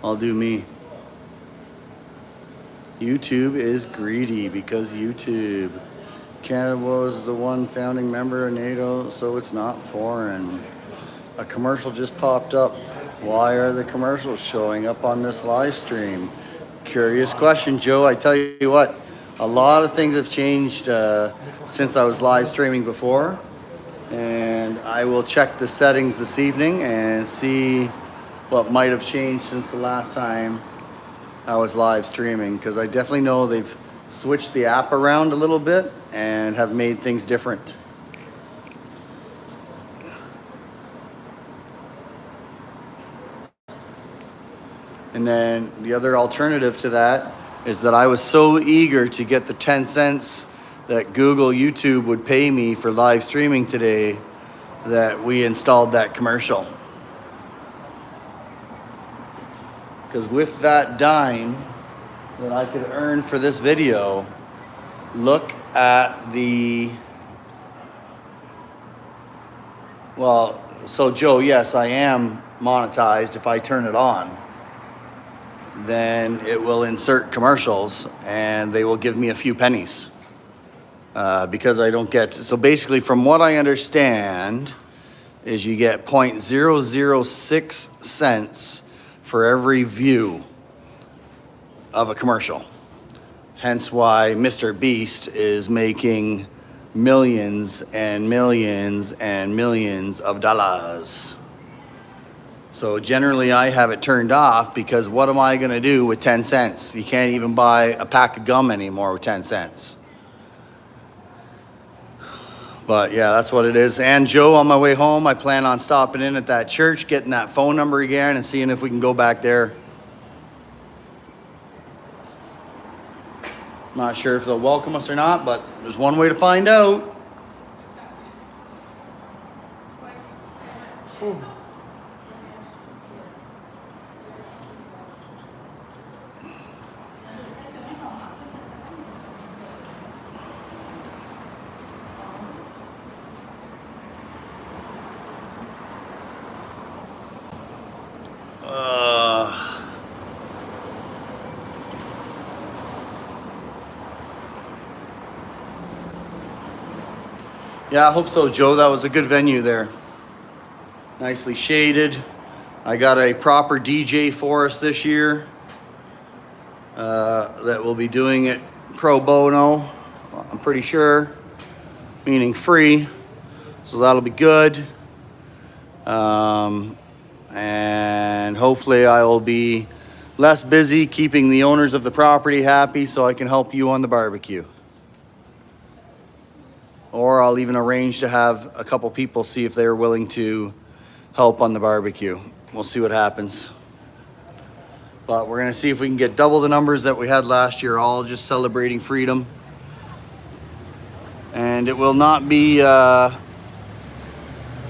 Speaker 2: I'll do me. YouTube is greedy because YouTube. Canada was the one founding member of NATO, so it's not foreign. A commercial just popped up. Why are the commercials showing up on this live stream? Curious question, Joe. I tell you what, a lot of things have changed since I was live streaming before. And I will check the settings this evening and see what might have changed since the last time I was live streaming. Because I definitely know they've switched the app around a little bit and have made things different. And then the other alternative to that is that I was so eager to get the 10 cents that Google YouTube would pay me for live streaming today that we installed that commercial. Because with that dime that I could earn for this video, look at the, well, so Joe, yes, I am monetized if I turn it on. Then it will insert commercials and they will give me a few pennies because I don't get, so basically from what I understand is you get 0.006 cents for every view of a commercial. Hence why Mr. Beast is making millions and millions and millions of dollars. So generally I have it turned off because what am I gonna do with 10 cents? You can't even buy a pack of gum anymore with 10 cents. But yeah, that's what it is. And Joe, on my way home, I plan on stopping in at that church, getting that phone number again and seeing if we can go back there. Not sure if they'll welcome us or not, but there's one way to find out. Yeah, I hope so, Joe. That was a good venue there. Nicely shaded. I got a proper DJ for us this year that will be doing it pro bono, I'm pretty sure, meaning free. So that'll be good. And hopefully I will be less busy keeping the owners of the property happy so I can help you on the barbecue. Or I'll even arrange to have a couple people see if they're willing to help on the barbecue. We'll see what happens. But we're gonna see if we can get double the numbers that we had last year, all just celebrating freedom. And it will not be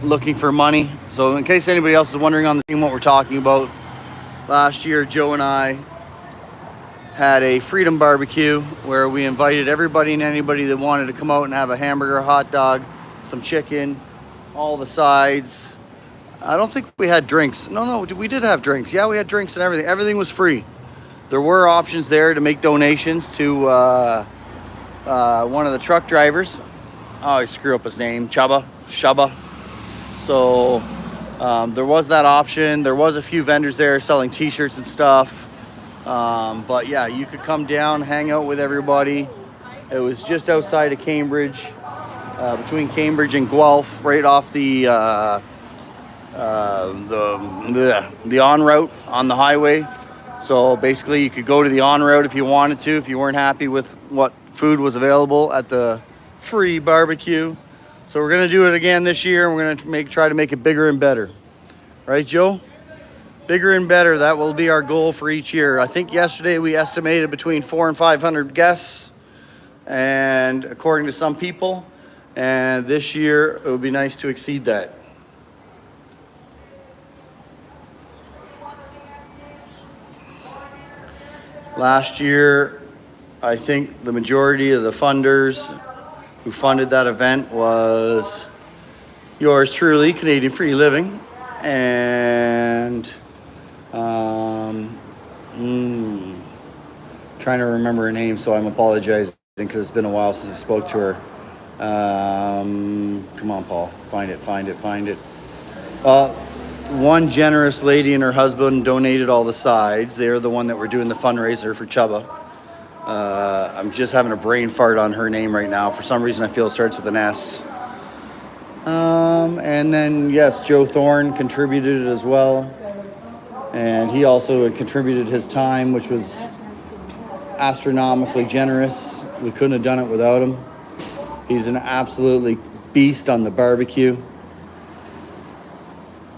Speaker 2: looking for money. So in case anybody else is wondering on the team what we're talking about, last year Joe and I had a freedom barbecue where we invited everybody and anybody that wanted to come out and have a hamburger, hot dog, some chicken, all the sides. I don't think we had drinks. No, we did have drinks. Yeah, we had drinks and everything. Everything was free. There were options there to make donations to one of the truck drivers. Oh, I screw up his name, Shaba. So there was that option. There was a few vendors there selling t-shirts and stuff. But yeah, you could come down, hang out with everybody. It was just outside of Cambridge, between Cambridge and Guelph, right off the on route on the highway. So basically you could go to the on route if you wanted to, if you weren't happy with what food was available at the free barbecue. So we're gonna do it again this year, and we're gonna try to make it bigger and better. Right, Joe? Bigger and better, that will be our goal for each year. I think yesterday we estimated between 400 and 500 guests, and according to some people, and this year it would be nice to exceed that. Last year, I think the majority of the funders who funded that event was yours truly, Canadian Free Living, and trying to remember her name, so I'm apologizing because it's been a while since I spoke to her. Come on, Paul, find it. One generous lady and her husband donated all the sides. They're the one that were doing the fundraiser for Chubba. I'm just having a brain fart on her name right now. For some reason, I feel it starts with an S. And then, yes, Joe Thorne contributed as well. And he also contributed his time, which was astronomically generous. We couldn't have done it without him. He's an absolutely beast on the barbecue.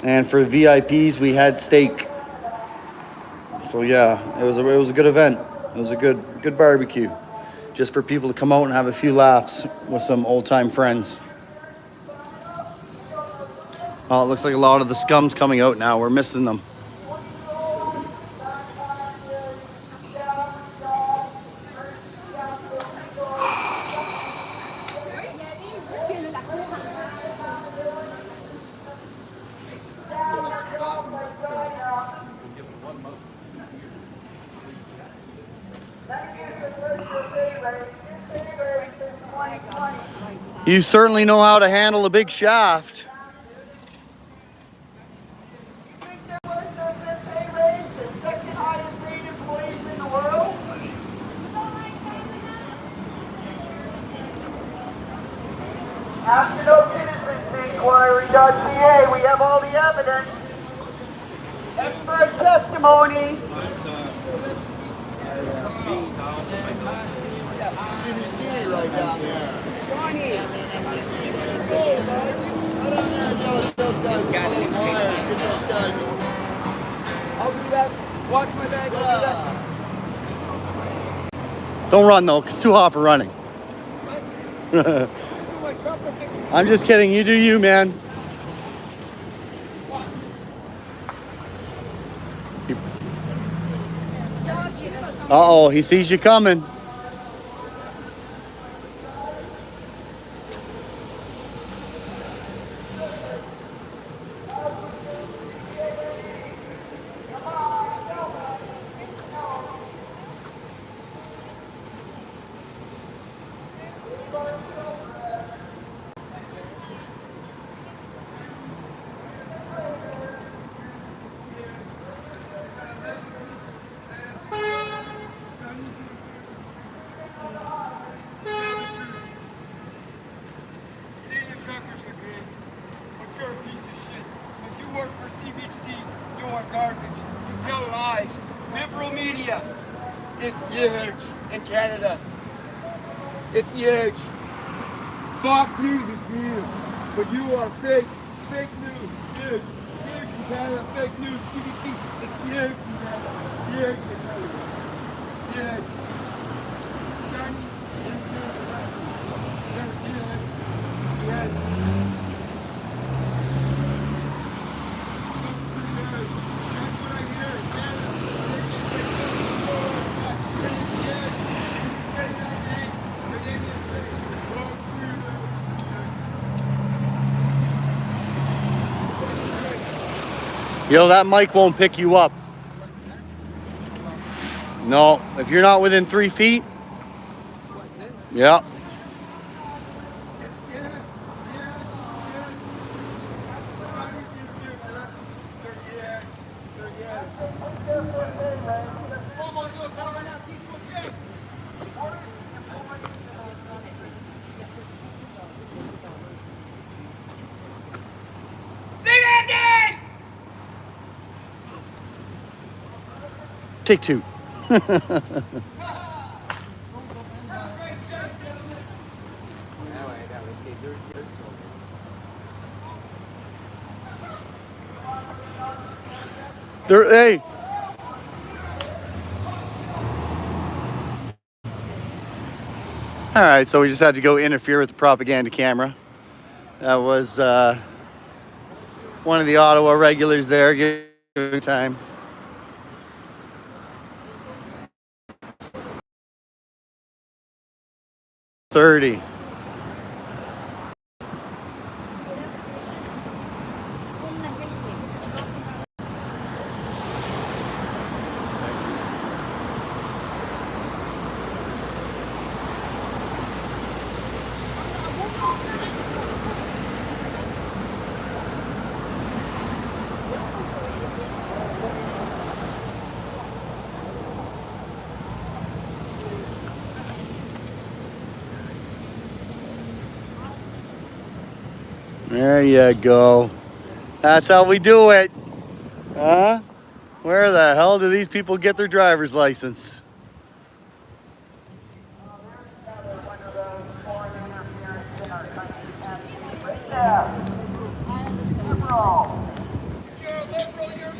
Speaker 2: And for VIPs, we had steak. So yeah, it was a good event. It was a good barbecue, just for people to come out and have a few laughs with some old-time friends. Oh, it looks like a lot of the scum's coming out now. We're missing them. You certainly know how to handle a big shaft.
Speaker 9: Confrontation.ca, we have all the evidence. Expert testimony.
Speaker 6: CBC right down there.
Speaker 3: Johnny.
Speaker 6: Go down there and tell us those guys. Get those guys.
Speaker 3: I'll do that. Watch my bag. I'll do that.
Speaker 2: Don't run though, it's too hot for running. I'm just kidding. You do you, man. Uh-oh, he sees you coming.
Speaker 8: Canadian truckers are great, but you're a piece of shit. If you work for CBC, you are garbage. You tell lies. Liberal media is huge in Canada. It's huge. Fox News is huge, but you are fake. Fake news. Huge. Huge in Canada. Fake news. CBC. It's huge in Canada. Huge in Canada. Huge. Chinese. Yes.
Speaker 2: Yo, that mic won't pick you up. No, if you're not within 3 feet. Yeah. Take two. Hey. All right, so we just had to go interfere with the propaganda camera. That was one of the Ottawa regulars there giving time. $30. There you go. That's how we do it. Huh? Where the hell do these people get their driver's license?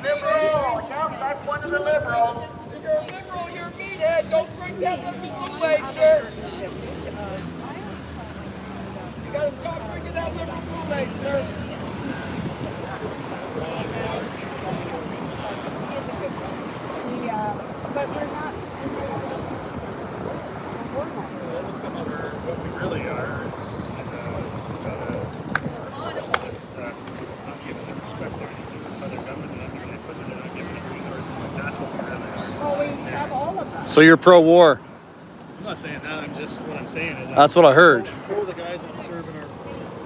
Speaker 9: Liberal, yep, that's one of the liberals.
Speaker 8: You're a liberal, you're a meathead. Don't drink that liberal Kool-Aid, sir. You gotta stop drinking that liberal Kool-Aid, sir.
Speaker 3: But we're not.
Speaker 5: What we really are is not giving them respect or anything with other government, not giving it, but they're not giving it resources. Like, that's what we really are.
Speaker 3: Well, we have all of that.
Speaker 2: So you're pro-war?
Speaker 5: I'm not saying that. I'm just what I'm saying is
Speaker 2: That's what I heard.
Speaker 5: pro the guys that serve in our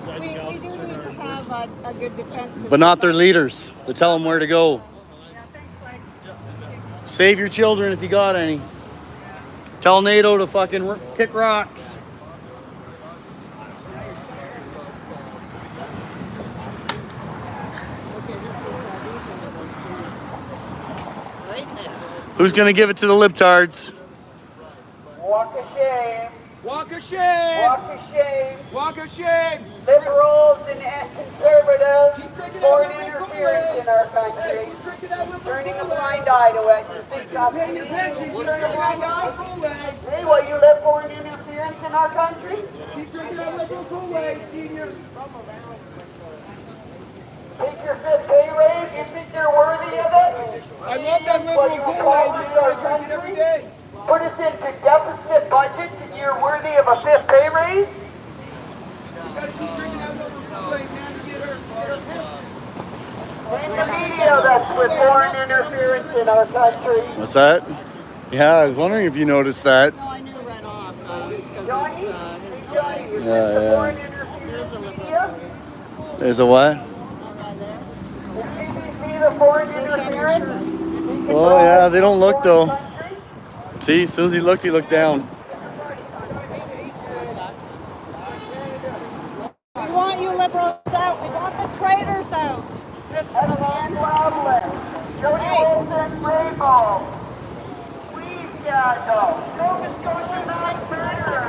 Speaker 5: guys and gals
Speaker 3: We do
Speaker 5: that serve
Speaker 3: need
Speaker 5: in
Speaker 3: to
Speaker 5: our
Speaker 3: have a good defense system.
Speaker 2: But not their leaders. They tell them where to go.
Speaker 3: Yeah, thanks, Greg.
Speaker 2: Save your children if you got any. Tell NATO to fucking kick rocks. Who's gonna give it to the libtards?
Speaker 9: Walk of shame.
Speaker 8: Walk of shame.
Speaker 9: Walk of shame.
Speaker 8: Walk of shame.
Speaker 9: Liberals and conservatives,
Speaker 8: Keep drinking that
Speaker 9: foreign
Speaker 8: liberal
Speaker 9: interference
Speaker 8: Kool-Aid.
Speaker 9: in our country.
Speaker 8: Keep drinking that liberal
Speaker 9: Turning a
Speaker 8: Kool-Aid.
Speaker 9: blind eye to it. You think that's
Speaker 8: Pay your pension.
Speaker 9: Canadians
Speaker 8: Keep
Speaker 9: turn a
Speaker 8: drinking that
Speaker 9: blind eye?
Speaker 8: liberal Kool-Aid.
Speaker 9: Hey, what, you let foreign interference in our country?
Speaker 8: Keep drinking that liberal Kool-Aid, seniors.
Speaker 9: Take your fifth pay raise? You think you're worthy of it?
Speaker 8: I love that
Speaker 9: What,
Speaker 8: liberal
Speaker 9: you
Speaker 8: Kool-Aid,
Speaker 9: promised
Speaker 8: man.
Speaker 9: our
Speaker 8: I drink it every
Speaker 9: country?
Speaker 8: day.
Speaker 9: Put us into deficit budgets and you're worthy of a fifth pay raise?
Speaker 8: You gotta keep drinking that liberal Kool-Aid, man, to get her pension.
Speaker 9: Blame the media that's with foreign interference in our country.
Speaker 2: What's that? Yeah, I was wondering if you noticed that.
Speaker 10: No, I knew right off because
Speaker 9: Johnny?
Speaker 10: his
Speaker 9: Johnny,
Speaker 10: flag.
Speaker 9: is
Speaker 2: Yeah,
Speaker 9: this the
Speaker 2: yeah.
Speaker 9: foreign
Speaker 10: There's a
Speaker 9: interference
Speaker 10: liberal.
Speaker 9: media?
Speaker 2: There's a what?
Speaker 10: Right there.
Speaker 9: Is CBC the foreign
Speaker 10: Go show your
Speaker 9: interference?
Speaker 10: shirt.
Speaker 2: Oh yeah, they don't look though.
Speaker 9: Country?
Speaker 2: See, as soon as he looked down.
Speaker 10: We want you liberals out. We want the traitors out. Mr.
Speaker 9: Again,
Speaker 10: Malone.
Speaker 9: loudly. Jody Wilson, Rainbow. We scandal. Nova Scotia Night murder.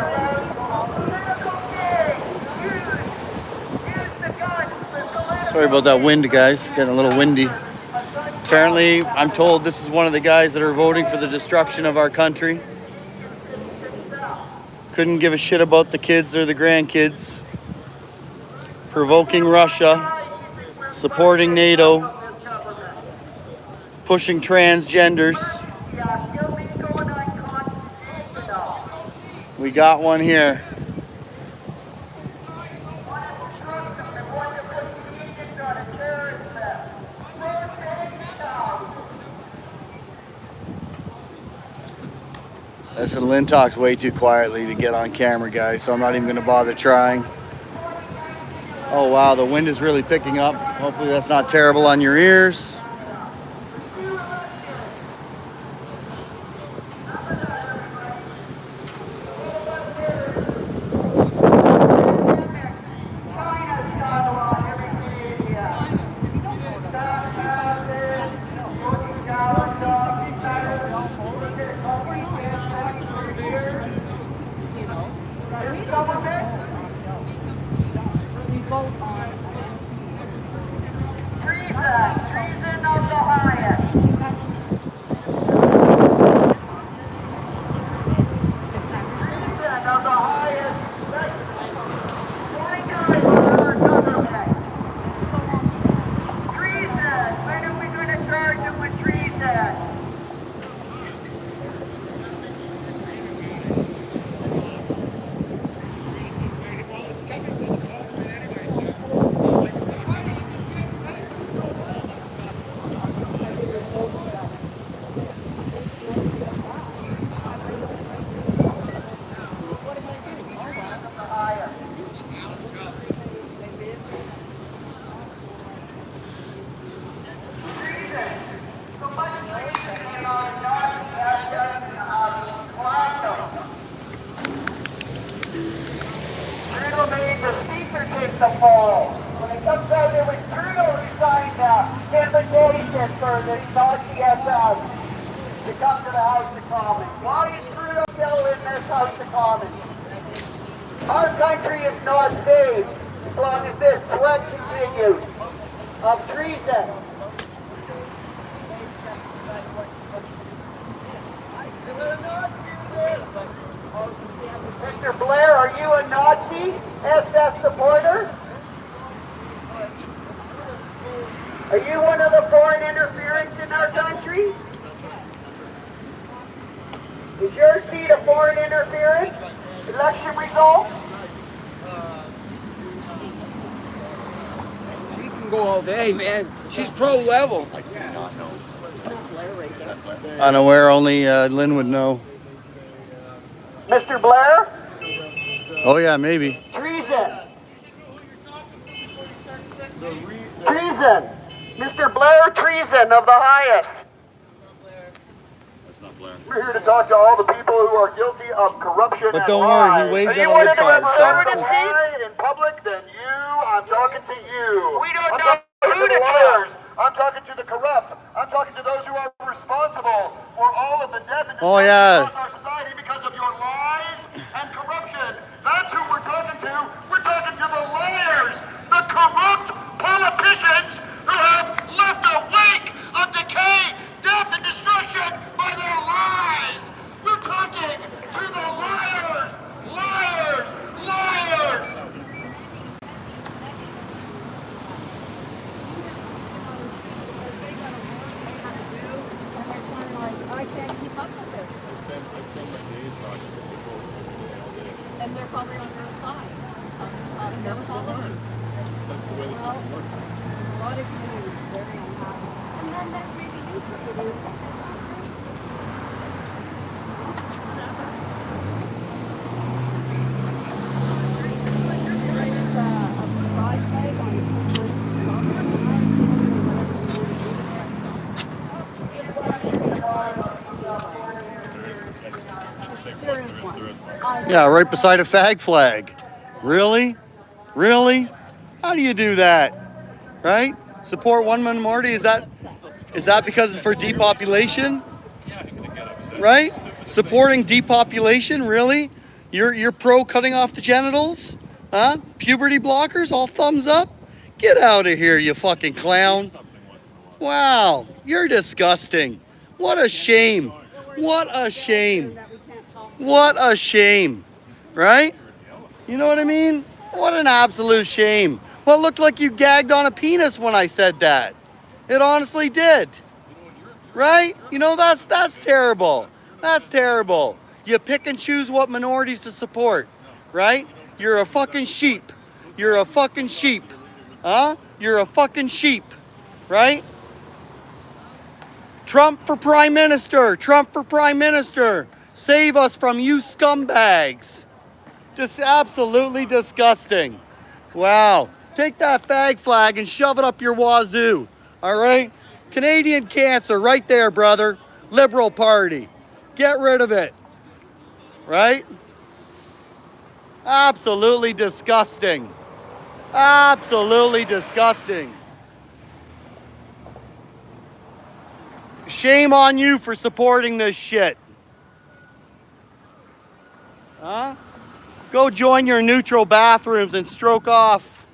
Speaker 9: Political gang. Use the guns for political
Speaker 2: Sorry about that wind, guys. Getting a little windy. Apparently, I'm told this is one of the guys that are voting for the destruction of our country. Couldn't give a shit about the kids or the grandkids. Provoking Russia. Supporting NATO. Pushing transgenders.
Speaker 9: illegal and unconstitutional.
Speaker 2: We got one here. Listen, Lynn talks way too quietly to get on camera, guys, so I'm not even going to bother trying. Oh, wow, the wind is really picking up. Hopefully that's not terrible on your ears.
Speaker 9: Treason of the highest. Treason of the highest. Why guys are our government? Treason. When are we going to charge them with treason? Trudeau made the speaker take the fall. When it comes out, it was Trudeau who signed the invitation for the Nazi SS to come to the House of Commons. Why is Trudeau still in this House of Commons? Our country is not safe as long as this threat continues of treason. Mr. Blair, are you a Nazi SS supporter? Are you one of the foreign interference in our country? Is your seat a foreign interference election result?
Speaker 8: She can go all day, man. She's pro level.
Speaker 2: Unaware, only Lynn would know.
Speaker 9: Mr. Blair?
Speaker 2: Oh yeah, maybe.
Speaker 9: Treason. Treason. Mr. Blair, treason of the highest.
Speaker 7: We're here to talk to all the people who are guilty of corruption
Speaker 2: But
Speaker 7: and
Speaker 2: don't
Speaker 7: lies.
Speaker 2: worry, he waved
Speaker 9: Are
Speaker 2: at
Speaker 9: you
Speaker 2: a
Speaker 9: one of the
Speaker 2: libtard, so.
Speaker 9: representatives?
Speaker 7: Lie in public, then I'm talking to you.
Speaker 9: We don't
Speaker 7: I'm
Speaker 9: know
Speaker 7: talking
Speaker 9: who
Speaker 7: to the
Speaker 9: to
Speaker 7: liars. I'm talking to the corrupt. I'm talking to those who are responsible for all of the death and
Speaker 2: Oh,
Speaker 7: destruction
Speaker 2: yeah.
Speaker 7: across our society because of your lies and corruption. That's who we're talking to. We're talking to the liars, the corrupt politicians who have left a wake of decay, death, and destruction by their lies. We're talking to the liars, liars, liars.
Speaker 10: I can't keep up with this. And they're probably on their side of their policy. Well, a lot of communities are very unhappy. And then there's maybe you communities. There's a pride flag on there is one.
Speaker 2: Yeah, right beside a fag flag. Really? Really? How do you do that? Right? Support one minority? Is that because it's for depopulation? Right? Supporting depopulation? Really? You're pro cutting off the genitals? Huh? Puberty blockers? All thumbs up? Get out of here, you fucking clown. Wow, you're disgusting. What a shame. What a shame. What a shame. Right? You know what I mean? What an absolute shame. Well, it looked like you gagged on a penis when I said that. It honestly did. Right? You know, that's terrible. That's terrible. You pick and choose what minorities to support. Right? You're a fucking sheep. You're a fucking sheep. Huh? You're a fucking sheep. Right? Trump for Prime Minister. Trump for Prime Minister. Save us from you scumbags. Just absolutely disgusting. Wow. Take that fag flag and shove it up your wazoo. All right? Canadian cancer right there, brother. Liberal Party. Get rid of it. Right? Absolutely disgusting. Absolutely disgusting. Shame on you for supporting this shit. Huh? Go join your neutral bathrooms and stroke off.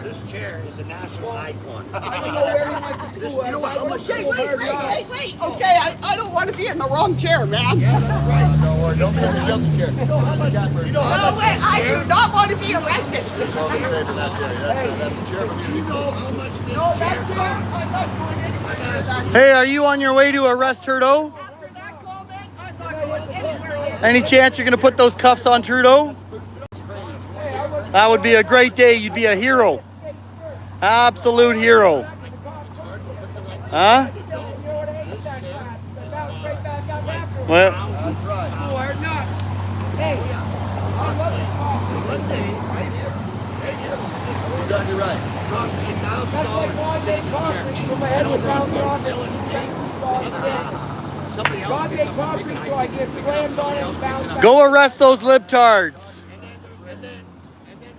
Speaker 11: This chair is a national icon.
Speaker 6: I don't know where you went to school.
Speaker 11: You know how much
Speaker 6: Okay,
Speaker 11: wait.
Speaker 6: Okay, I don't want to be in the wrong chair, man.
Speaker 11: Yeah, that's right.
Speaker 1: Don't worry, don't be in the other chair.
Speaker 11: You know how much
Speaker 6: No way, I do not want to be arrested.
Speaker 1: That's all they say for that chair. That's the chair.
Speaker 11: you know how much this
Speaker 6: No,
Speaker 11: chair
Speaker 6: that chair, I'm not going anywhere.
Speaker 2: Hey, are you on your way to arrest Trudeau?
Speaker 6: After that comment, I'm not going anywhere.
Speaker 2: Any chance you're going to put those cuffs on Trudeau? That would be a great day. You'd be a hero. Absolute hero. Huh? Well,
Speaker 6: Hey,
Speaker 11: One day, right here.
Speaker 1: You're done, you're right.
Speaker 11: Cost me $1,000 to sit in this chair.
Speaker 6: put my head with pounds off
Speaker 11: Somebody else
Speaker 6: God
Speaker 11: picked
Speaker 6: made
Speaker 11: up a
Speaker 6: concrete
Speaker 11: freaking
Speaker 6: so I get slammed on it and bounce back.
Speaker 2: go arrest those libtards.
Speaker 11: And then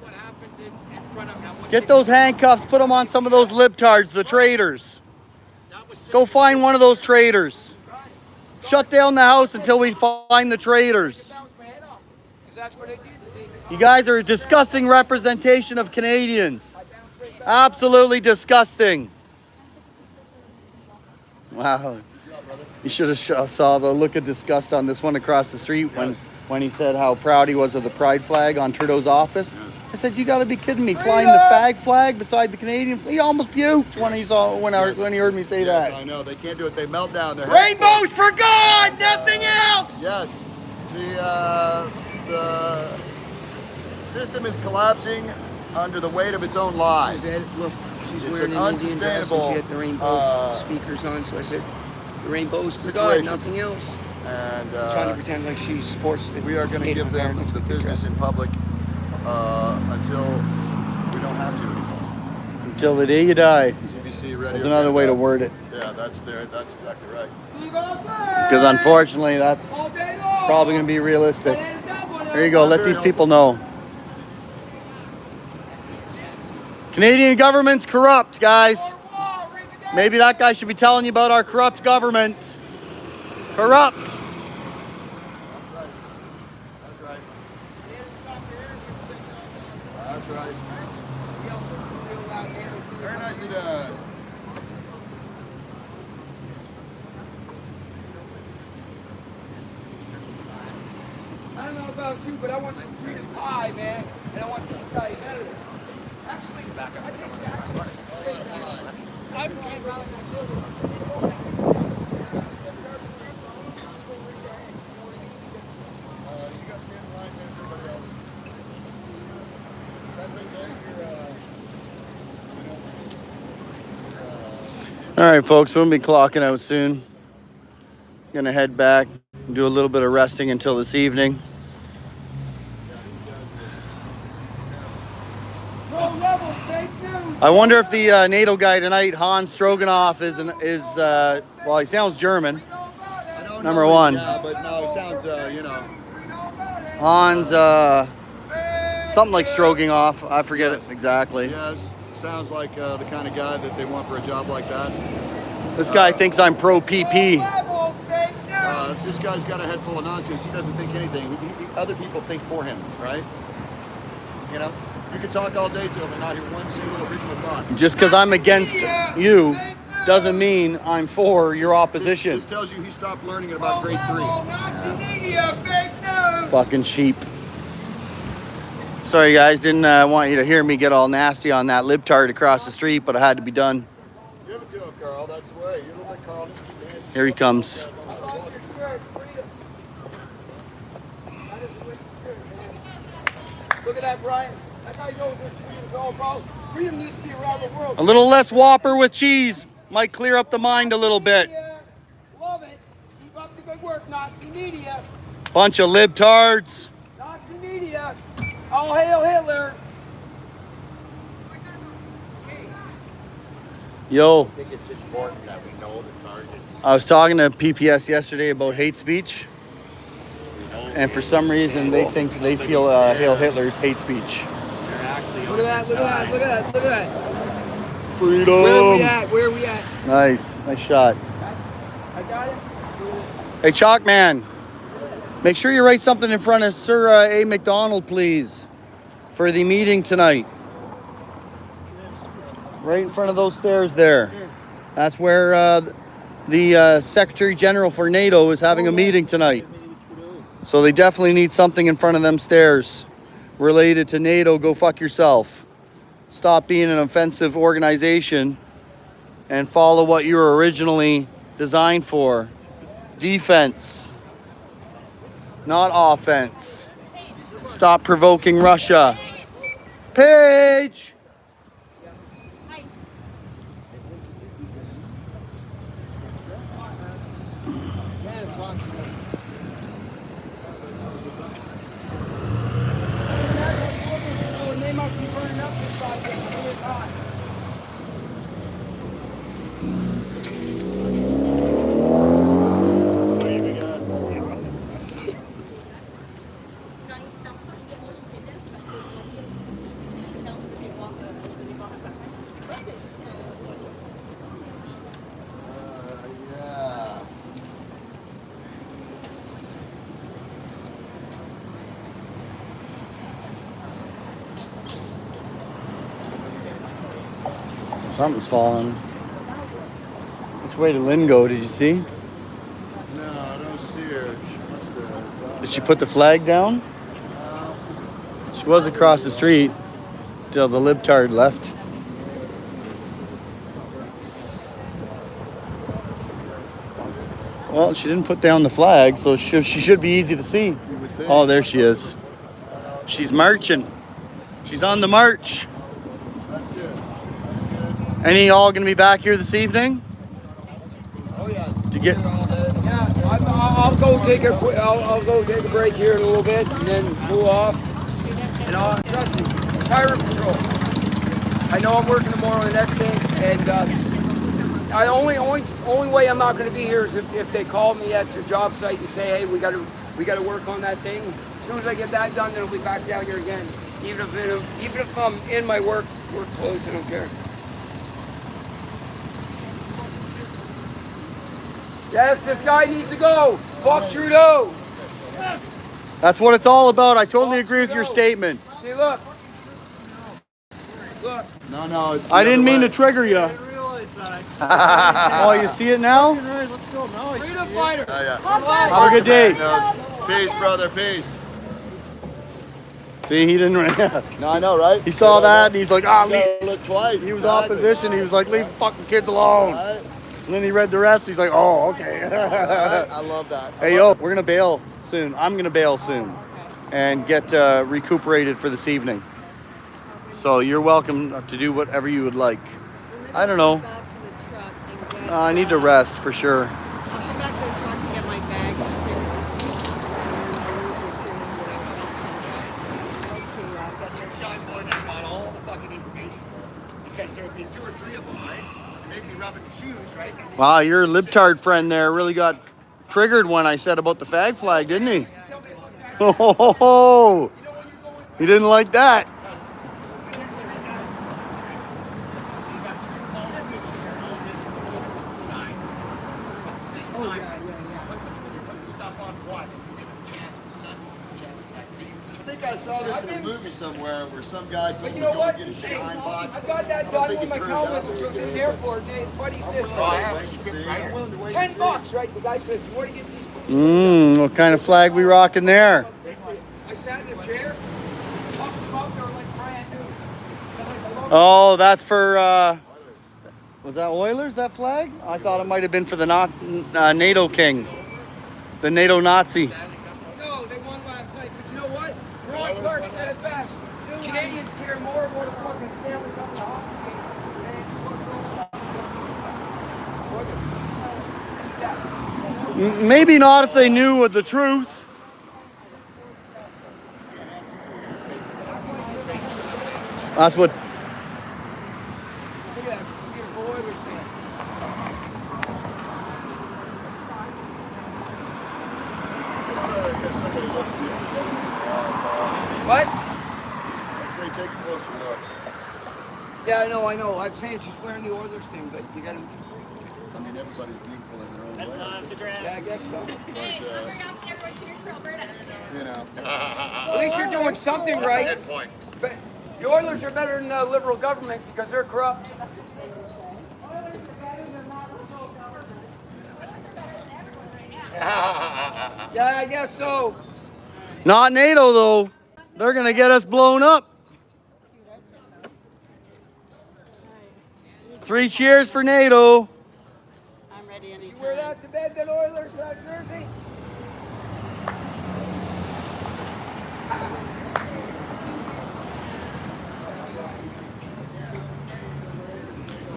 Speaker 11: what happened in front of him?
Speaker 2: Get those handcuffs, put them on some of those libtards, the traitors. Go find one of those traitors. Shut down the house until we find the traitors. You guys are a disgusting representation of Canadians. Absolutely disgusting. Wow. You should have saw the look of disgust on this one across the street when he said how proud he was of the pride flag on Trudeau's office. I said, you got to be kidding me! Flying the fag flag beside the Canadian. He almost puked when he saw when he heard me say that.
Speaker 1: I know, they can't do it. They melt down. Their
Speaker 6: Rainbows for God, nothing else.
Speaker 1: Yes. The system is collapsing under the weight of its own lies.
Speaker 12: Look, she's
Speaker 1: It's
Speaker 12: wearing
Speaker 1: an
Speaker 12: an Indian dress and she had the rainbow
Speaker 1: unsustainable,
Speaker 12: speakers on, so I said, the rainbow's for
Speaker 1: situation.
Speaker 12: God, nothing else.
Speaker 1: And
Speaker 12: Trying to pretend like she sports the
Speaker 1: we are going to
Speaker 12: Native
Speaker 1: give them
Speaker 12: Americans
Speaker 1: the
Speaker 12: with the
Speaker 1: business
Speaker 12: dress.
Speaker 1: in public until we don't have to anymore.
Speaker 2: Until the day you die.
Speaker 1: CBC
Speaker 6: CBC Radio.
Speaker 2: There's another way to word it.
Speaker 6: Yeah, that's exactly right.
Speaker 2: Because unfortunately, that's probably going to be realistic. There you go. Let these people know. Canadian government's corrupt, guys. Maybe that guy should be telling you about our corrupt government. Corrupt.
Speaker 6: That's right. That's right. Very nicely done.
Speaker 8: I don't know about you, but I want some freedom pie, man. And I want these guys out of there. Actually, I think I'm going around the building.
Speaker 6: You got 10 lines as everybody else. That's okay.
Speaker 2: All right, folks, we'll be clocking out soon. Gonna head back and do a little bit of resting until this evening. I wonder if the NATO guy tonight, Hans Stroganoff, well, he sounds German. Number one.
Speaker 6: Yeah, but no, it sounds,
Speaker 2: Hans, something like Stroganoff. I forget it exactly.
Speaker 6: Yes, sounds like the kind of guy that they want for a job like that.
Speaker 2: This guy thinks I'm pro PP.
Speaker 6: This guy's got a head full of nonsense. He doesn't think anything. Other people think for him, right? You know, you can talk all day to him and not hear one single original thought.
Speaker 2: Just because I'm against you doesn't mean I'm for your opposition.
Speaker 6: This tells you he stopped learning at about grade 3.
Speaker 2: Fucking sheep. Sorry guys, didn't want you to hear me get all nasty on that libtard across the street, but I had to be done.
Speaker 6: Give it to him, Carl. That's the way. You look like Carl.
Speaker 2: Here he comes.
Speaker 8: Look at that, Brian. That guy knows what freedom's all about. Freedom needs to be around the world.
Speaker 2: A little less Whopper with cheese might clear up the mind a little bit.
Speaker 8: Love it. Keep up the good work, Nazi media.
Speaker 2: Bunch of libtards.
Speaker 8: Nazi media. All hail Hitler.
Speaker 2: Yo,
Speaker 1: I think it's important that we know the targets.
Speaker 2: I was talking to PPS yesterday about hate speech. And for some reason, they feel Hail Hitler's hate speech.
Speaker 8: Look at that, look at that, look at that, look at that.
Speaker 2: Freedom.
Speaker 8: Where are we at? Where are we at?
Speaker 2: Nice shot.
Speaker 8: I got it.
Speaker 2: Hey, Chalkman, make sure you write something in front of Sir A. McDonald, please, for the meeting tonight. Right in front of those stairs there. That's where the Secretary General for NATO is having a meeting tonight. So they definitely need something in front of them stairs related to NATO. Go fuck yourself. Stop being an offensive organization and follow what you were originally designed for. Defense, not offense. Stop provoking Russia. Paige!
Speaker 8: They must be burning up this project. It's hot.
Speaker 2: Something's falling. Which way did Lynn go? Did you see?
Speaker 6: No, I don't see her. She must have.
Speaker 2: Did she put the flag down? She was across the street till the libtard left. Well, she didn't put down the flag, so she should be easy to see. Oh, there she is. She's marching. She's on the march. Any y'all gonna be back here this evening?
Speaker 8: Oh yeah.
Speaker 2: To get.
Speaker 8: Yeah, I'll go take a I'll go take a break here in a little bit and then cool off. And I'll trust me, pirate patrol. I know I'm working tomorrow and the next day, And the only way I'm not going to be here is if they call me at the job site and say, hey, we got to work on that thing. As soon as I get that done, then I'll be back down here again. Even if I'm in my work clothes, I don't care. Yes, this guy needs to go. Fuck Trudeau.
Speaker 1: That's what it's all about. I totally agree with your statement.
Speaker 8: See, look. Look.
Speaker 2: No, it's.
Speaker 1: I didn't mean to trigger you.
Speaker 3: I didn't realize that.
Speaker 1: Oh, you see it now?
Speaker 3: Right, let's go. Now I
Speaker 8: Freedom
Speaker 3: see it.
Speaker 8: fighter.
Speaker 1: Have a good day.
Speaker 2: Peace, brother. Peace.
Speaker 1: See, he didn't.
Speaker 2: No, I know, right?
Speaker 1: He saw that and he's like, ah, leave.
Speaker 2: Look twice.
Speaker 1: He was opposition. He was like, leave the fucking kids alone.
Speaker 2: Right.
Speaker 1: And then he read the rest. He's like, oh, okay.
Speaker 2: I love that.
Speaker 1: Hey, yo, we're going to bail soon. I'm going to bail soon and get recuperated for this evening. So you're welcome to do whatever you would like. I don't know. I need to rest for sure.
Speaker 10: I'll come back to the truck and get my bag of cigarettes.
Speaker 6: Shine boy that got all the fucking information. Because there would be 2 or 3 of them, right? Maybe rubbing the shoes, right?
Speaker 1: Wow, your libtard friend there really got triggered when I said about the fag flag, didn't he? Oh, he didn't like that.
Speaker 2: I think I saw this in a movie somewhere where some guy told
Speaker 8: But
Speaker 2: him
Speaker 8: you
Speaker 2: to
Speaker 8: know
Speaker 2: go
Speaker 8: what?
Speaker 2: get a shine box.
Speaker 8: I got that done with my helmet which was in the airport. Hey, buddy says, $10, right? The guy says, you want to get these?
Speaker 1: What kind of flag we rocking there?
Speaker 8: I sat in a chair, talked them up, they were like brand new.
Speaker 1: Oh, that's for, was that Oilers, that flag? I thought it might have been for the NATO king, the NATO Nazi.
Speaker 8: No, they won last night. But you know what? Ron Clark said it best. Canadians care more about a fucking Stanley Cup and a hockey game.
Speaker 1: Maybe not if they knew the truth. That's what.
Speaker 8: Look at that beautiful Oilers fan. What?
Speaker 2: I say take a closer look.
Speaker 8: Yeah, I know. I'm saying she's wearing the Oilers thing, but you gotta.
Speaker 2: I mean, everybody's beautiful in their own way.
Speaker 8: Yeah, I guess so.
Speaker 2: You know.
Speaker 8: At least you're doing something right.
Speaker 6: Good point.
Speaker 8: But the Oilers are better than the Liberal government because they're corrupt. Yeah, I guess so.
Speaker 1: Not NATO though. They're gonna get us blown up. 3 cheers for NATO.
Speaker 10: I'm ready anytime.
Speaker 8: You wear that to bed, that Oilers jersey?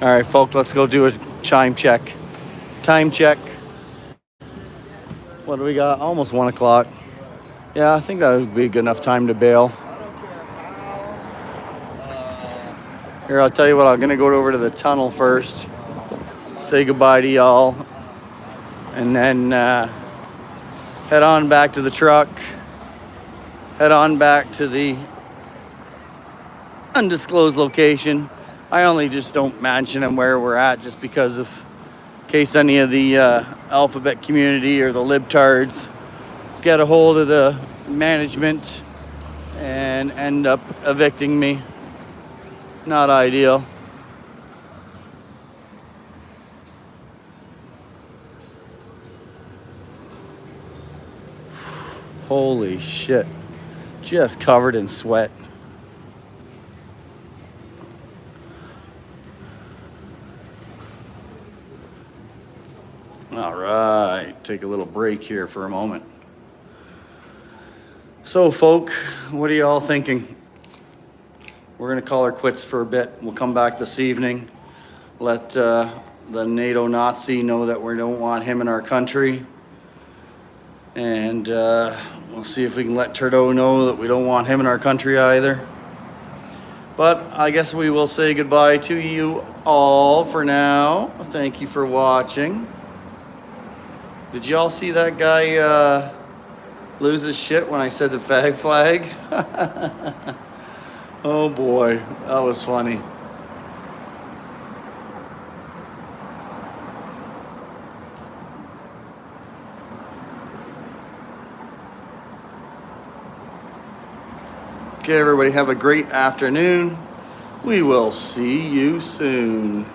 Speaker 1: All right, folks, let's go do a chime check. Time check. What do we got? Almost 1 o'clock. Yeah, I think that would be a good enough time to bail. Here, I'll tell you what, I'm gonna go over to the tunnel first, say goodbye to y'all, and then head on back to the truck, head on back to the undisclosed location. I only just don't mention them where we're at just because of in case any of the alphabet community or the libtards get a hold of the management and end up evicting me. Not ideal. Holy shit. Just covered in sweat. All right, take a little break here for a moment. So, folk, what are y'all thinking? We're gonna call her quits for a bit. We'll come back this evening. Let the NATO Nazi know that we don't want him in our country. And we'll see if we can let Trudeau know that we don't want him in our country either.
Speaker 2: But I guess we will say goodbye to you all for now. Thank you for watching. Did y'all see that guy lose his shit when I said the fag flag? Oh boy, that was funny. Okay, everybody, have a great afternoon. We will see you soon.